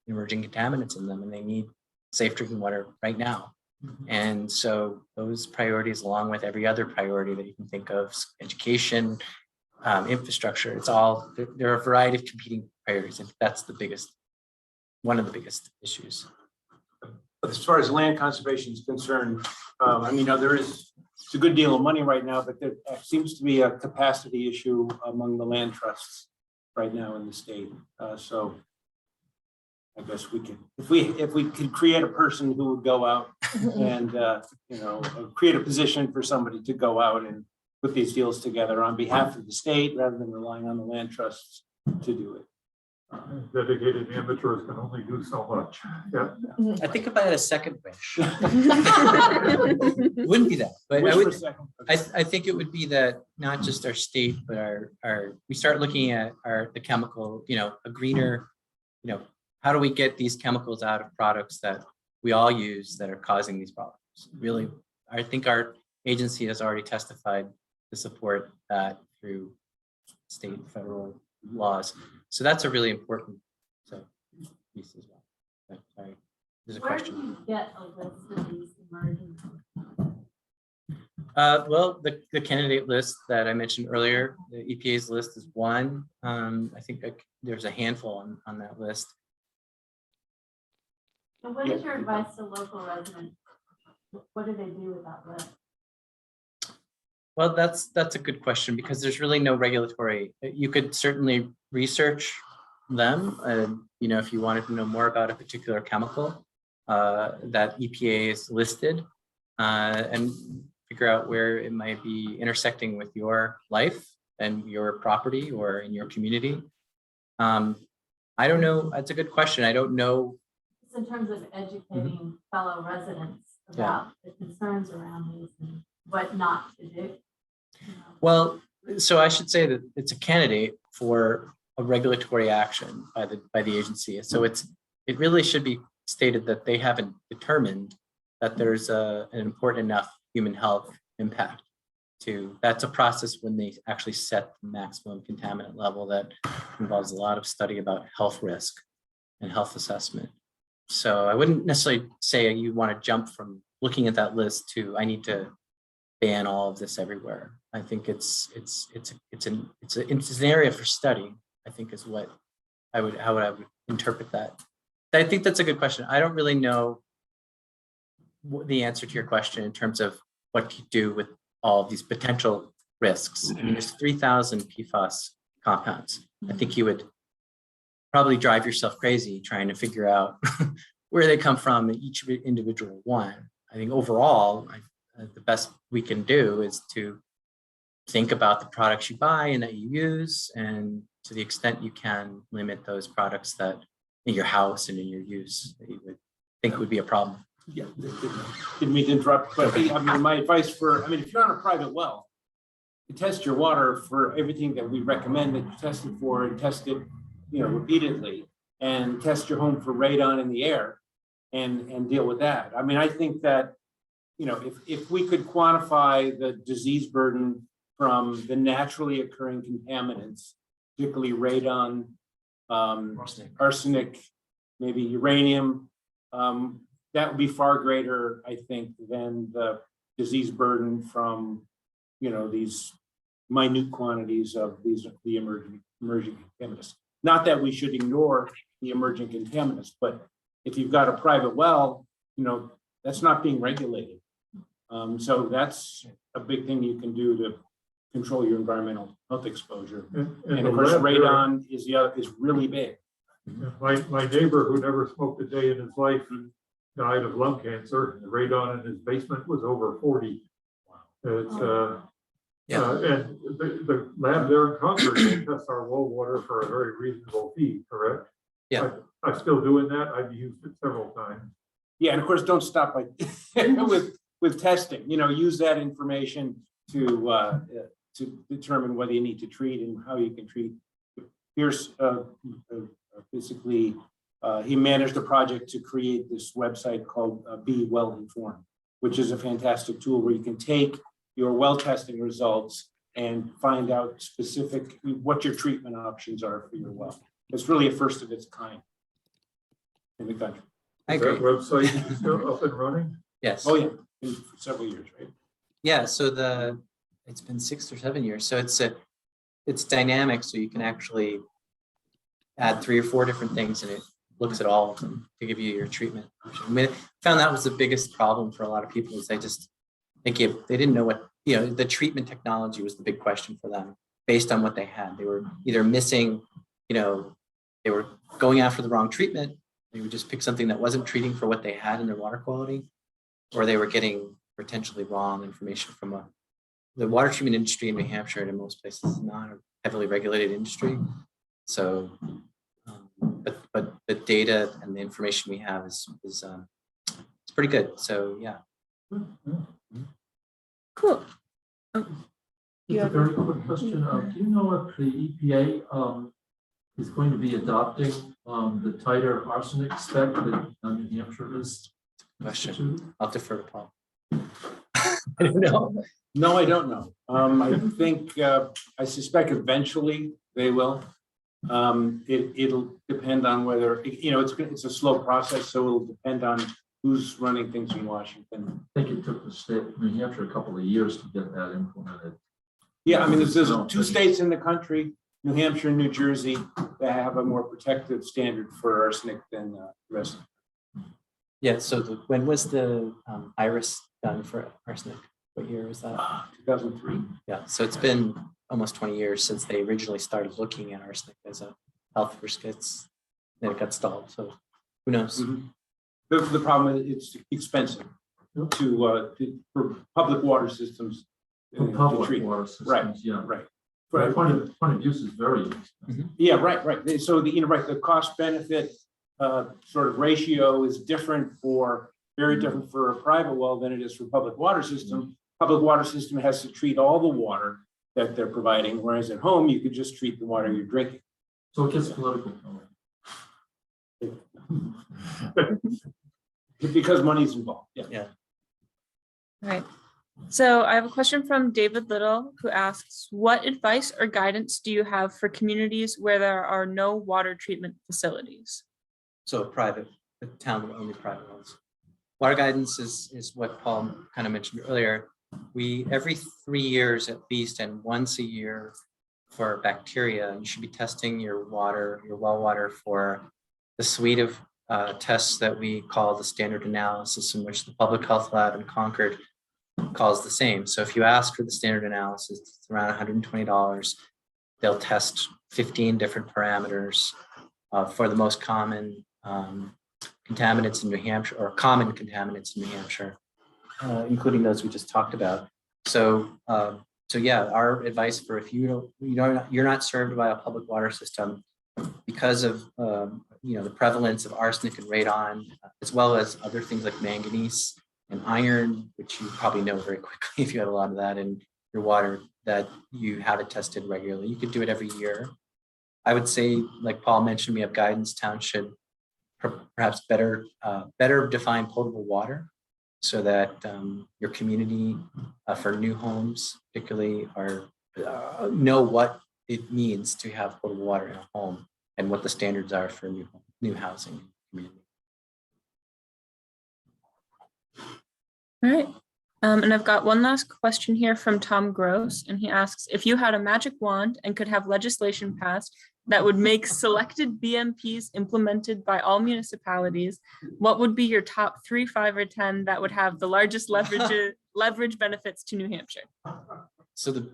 emerging contaminants in them, and they need safe drinking water right now. And so those priorities, along with every other priority that you can think of, education, infrastructure, there are a variety of competing priorities, and that's one of the biggest issues. As far as land conservation is concerned, I mean, it's a good deal of money right now, but there seems to be a capacity issue among the land trusts right now in the state. So I guess we can, if we could create a person who would go out and, create a position for somebody to go out and put these deals together on behalf of the state rather than relying on the land trusts to do it. Dedicated amateurs can only do so much. Yeah. I think if I had a second wish, it wouldn't be that, but Wish I for a would, second. I think it would be that not just our state, but we start looking at the chemical, a greener, how do we get these chemicals out of products that we all use that are causing these problems? Really, I think our agency has already testified to support that through state and federal laws. So that's a really important piece as well. Sorry, there's a Where do question. you get a list of these emerging? Well, the candidate list that I mentioned earlier, the EPA's list is one. I think there's a handful on that list. And what is your advice to local residents? What do they do with that list? Well, that's a good question because there's really no regulatory. You could certainly research them. If you wanted to know more about a particular chemical that EPA is listed, and figure out where it might be intersecting with your life and your property or in your community. I don't know. That's a good question. I don't know. Just in terms of educating fellow residents about the concerns around these and what not to do. Well, so I should say that it's a candidate for a regulatory action by the agency. So it really should be stated that they haven't determined that there's an important enough human health impact that's a process when they actually set the maximum contaminant level that involves a lot of study about health risk and health assessment. So I wouldn't necessarily say you want to jump from looking at that list to I need to ban all of this everywhere. I think it's an area for study, I think is how I would interpret that. I think that's a good question. I don't really know the answer to your question in terms of what you do with all of these potential risks. I mean, there's 3,000 PFAS compounds. I think you would probably drive yourself crazy trying to figure out where they come from in each individual one. I think overall, the best we can do is to think about the products you buy and that you use, and to the extent you can limit those products that in your house and in your use that you would think would be a problem. Yeah, didn't mean to interrupt, but I mean, my advice if you're on a private well, you test your water for everything that we recommend that you test it for, and test it, repeatedly, and test your home for radon in the air and deal with that. I mean, I think that, if we could quantify the disease burden from the naturally occurring contaminants, particularly radon, arsenic, maybe uranium, that would be far greater, I think, than the disease burden from, these minute quantities of the emerging contaminants. Not that we should ignore the emerging contaminants, but if you've got a private well, that's not being regulated. So that's a big thing you can do to control your environmental health exposure. And of course, radon is really big. My neighbor who never smoked a day in his life died of lung cancer. The radon in his basement was over 40. It's and the lab there in Concord will test our well water for a very reasonable fee, correct? Yeah. I'm still doing that. I've used it several times. Yeah, and of course, don't stop with testing. Use that information to determine whether you need to treat and how you can treat. Here's basically he managed a project to create this website called Be Well Informed, which is a fantastic tool where you can take your well testing results and find out specific what your treatment options are for your well. It's really a first of its kind in the country. I Is that agree. website still up and running? Yes. Oh yeah, in several years, right? Yeah. So it's been 6 or 7 years. So it's dynamic. So you can actually add 3 or 4 different things, and it looks at all of them to give you your treatment. I mean, I found that was the biggest problem for a lot of people is they didn't know what, the treatment technology was the big question for them based on what they had. They were either missing, they were going after the wrong treatment. They would just pick something that wasn't treating for what they had in their water quality, or they were getting potentially wrong information from the water treatment industry in New Hampshire and in most places is not a heavily regulated industry. So, but the data and the information we have is it's pretty good. So yeah. Cool. Just a very quick question. Do you know if the EPA is going to be adopting the tighter arsenic spec that New Hampshire is? Question. I'll defer to Paul. I don't know. No, I don't know. I think, I suspect eventually they will. It'll depend on whether, it's a slow process, so it'll depend on who's running things in Washington. I think it took the state, New Hampshire, a couple of years to get that implemented. Yeah, I mean, there's 2 states in the country, New Hampshire and New Jersey, that have a more protective standard for arsenic than the rest. Yeah. So when was the iris done for arsenic? What year was that? 2003. Yeah. So it's been almost 20 years since they originally started looking at arsenic as a health risk. Then it got stalled. So who knows? Mhm. The problem is it's expensive for public water systems. For to public treat. water systems, Right. yeah. Right. But point of use is very expensive. Yeah, right. So the cost benefit sort of ratio is very different for a private well than it is for public water system. Public water system has to treat all the water that they're providing, whereas at home you could just treat the water you're drinking. So it gets political. Because money's involved. Yeah. All right. So I have a question from David Little, who asks, what advice or guidance do you have for communities where there are no water treatment facilities? So a town with only private wells. Water guidance is what Paul kind of mentioned earlier. We every 3 years at least, and once a year for bacteria, you should be testing your well water for the suite of tests that we call the standard analysis, in which the public health lab in Concord calls the same. So if you ask for the standard analysis, it's around $120. They'll test 15 different parameters for the most common contaminants in New Hampshire, or common contaminants in New Hampshire, including those we just talked about. So yeah, our advice for if you're not served by a public water system because of the prevalence of arsenic and radon, as well as other things like manganese and iron, which you probably know very quickly if you had a lot of that in your water, that you have it tested regularly. You could do it every year. I would say, like Paul mentioned, we have guidance. Towns should perhaps better define potable water, so that your community for new homes particularly know what it means to have potable water in a home and what the standards are for new housing community. All right. And I've got one last question here from Tom Gross, and he asks, if you had a magic wand and could have legislation passed that would make selected BMPs implemented by municipalities, what would be your top 3, 5, or 10 that would have the largest leverage benefits to New Hampshire? So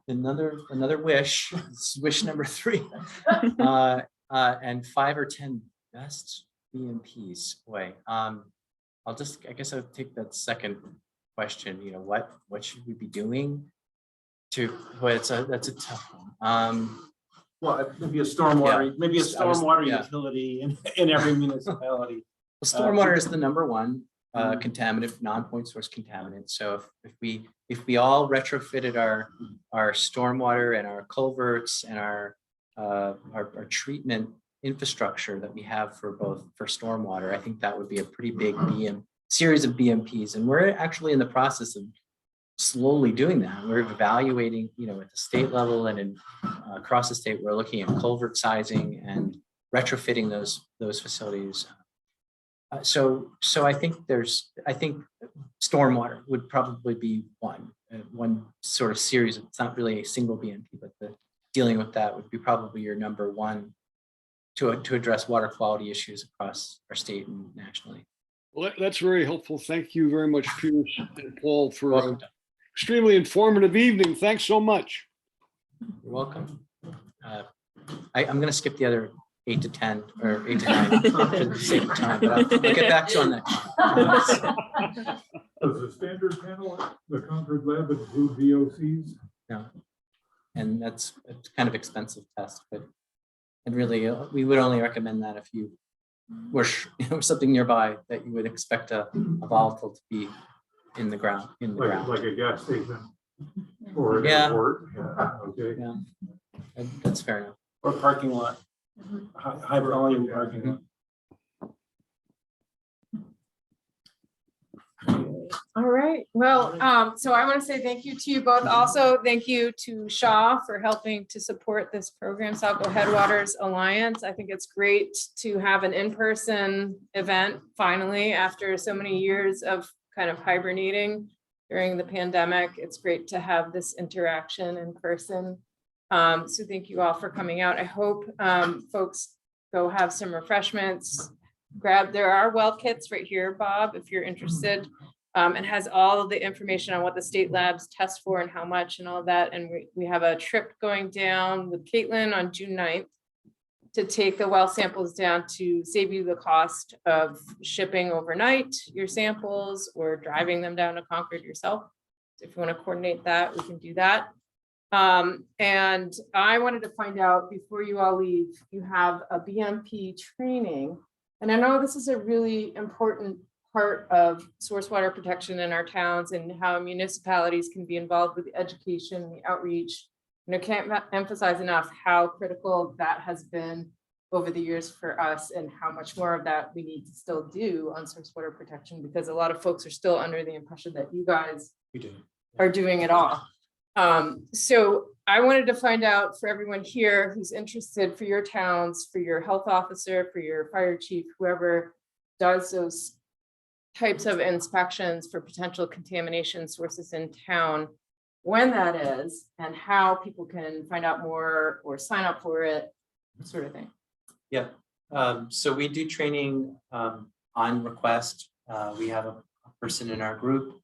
another wish, wish number 3, and 5 or 10 best BMPs. Boy, I guess I'll take that second question. What should we be doing that's a tough one. Well, maybe a stormwater Yeah. utility in every municipality. Well, stormwater is the number one contaminant, non-point source contaminant. So if we all retrofitted our stormwater and our culverts and our treatment infrastructure that we have for stormwater, I think that would be a pretty big series of BMPs. And we're actually in the process of slowly doing that. We're evaluating, at the state level and across the state, we're looking at culvert sizing and retrofitting those facilities. So I think stormwater would probably be one sort of series. It's not really a single BMP, but dealing with that would be probably your number one to address water quality issues across our state and nationally. Well, that's very helpful. Thank you very much, Pierce and Paul, for Welcome, an extremely informative evening. Thanks so much. You're welcome. I'm going to skip the other 8 to 10 or 8 to 9 for the sake of time, but I'll get back to you on that. Does the standard panel, the Concord Lab include VOCs? No. And that's a kind of expensive test, but and really we would only recommend that if you were something nearby that you would expect a volatile to be in the ground. Like a gas station or an Yeah. airport? Yeah, okay. Yeah, that's fair enough. Or parking lot, high volume parking lot. All right, well, so I want to say thank you to you both. Also, thank you to Shaw for helping to support this program, Saco Headwaters Alliance. I think it's great to have an in-person event finally after so many years of kind of hibernating during the pandemic. It's great to have this interaction in person. So thank you all for coming out. I hope folks go have some refreshments. There are well kits right here, Bob, if you're interested. It has all of the information on what the state labs test for and how much and all of that. And we have a trip going down with Caitlin on June 9th to take the well samples down to save you the cost of shipping overnight your samples or driving them down to Concord yourself. So if you want to coordinate that, we can do that. And I wanted to find out before you all leave, you have a BMP training. And I know this is a really important part of source water protection in our towns and how municipalities can be involved with the education, the outreach. And I can't emphasize enough how critical that has been over the years for us and how much more of that we need to still do on source water protection, because a lot of folks are still under the impression that you guys are doing it all. So I wanted to find out for everyone here who's interested, for your towns, for your health officer, for your fire chief, whoever does those types of inspections for potential contamination sources in town, when that is and how people can find out more or sign up for it, sort of thing. Yeah, so we do training on request. We have a person in our group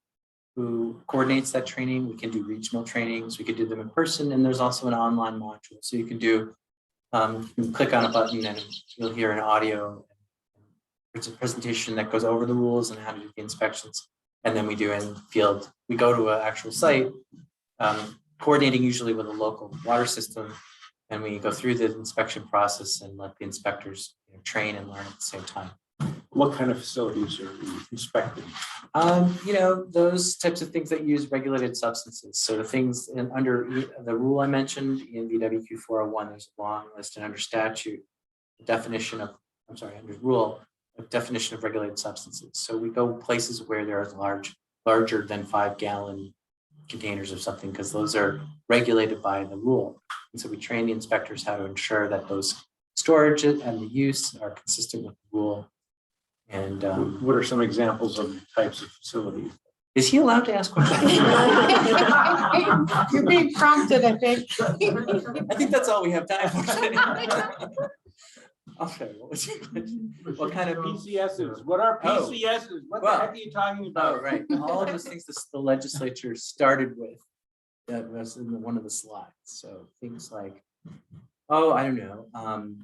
who coordinates that training. We can do regional trainings, we could do them in person, and there's also an online module. So you can do, you can click on a button and you'll hear an audio. It's a presentation that goes over the rules and how to do the inspections. And then we do in field, we go to an actual site, coordinating usually with a local water system. And we go through the inspection process and let the inspectors train and learn at the same time. What kind of facilities are we inspecting? Those types of things that use regulated substances. So the things under the rule I mentioned in VWQ 401, there's a long list, and under statute, the definition of, under rule, a definition of regulated substances. So we go places where there is larger than 5-gallon containers of something, because those are regulated by the rule. And so we train the inspectors how to ensure that those storage and the use are consistent with the rule. And what are some examples of types of facilities? is he allowed to ask questions? You're being prompted, I think. I think that's all we have time for. Okay, what kind of PCSs? What are PCSs? What the heck are you talking about? Oh, right. All of those things that the legislature started with, that was in one of the slides. So things like, I don't know,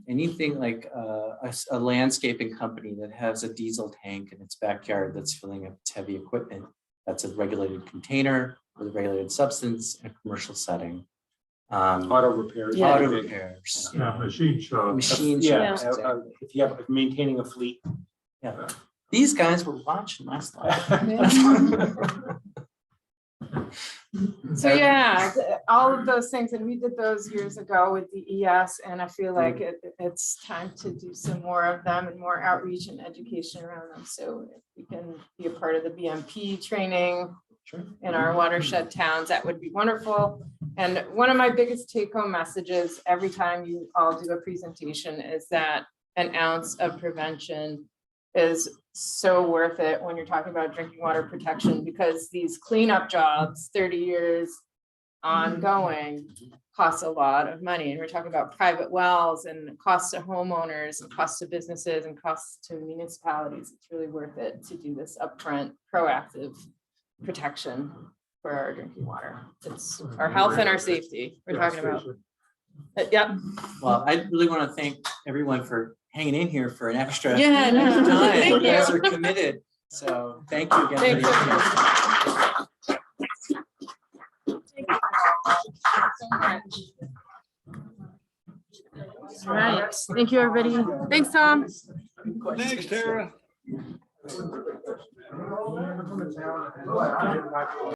anything like a landscaping company that has a diesel tank in its backyard that's filling up its heavy equipment. That's a regulated container with a regulated substance in a commercial setting. Auto repairs. Auto repairs. Machine shop. Machine Yeah, shops, exactly. if you have maintaining a fleet. Yeah. These guys were watching last night. So yeah, all of those things, and we did those years ago with the ES, and I feel like it's time to do some more of them and more outreach and education around them. So if we can be a part of the BMP training in our watershed towns, that would be wonderful. And one of my biggest take-home messages every time you all do a presentation is that an ounce of prevention is so worth it when you're talking about drinking water protection, because these cleanup jobs, 30 years ongoing costs a lot of money. And we're talking about private wells and costs to homeowners and costs to businesses and costs to municipalities. It's really worth it to do this upfront proactive protection for our drinking water. It's our health and our safety we're talking about. Yep. Well, I really want to thank everyone for hanging in here for an extra Yeah, no, time. thank You guys you. are committed. So thank you again. Thank for you. All right. Thank you, everybody. Thanks, Tom. Thanks, Tara.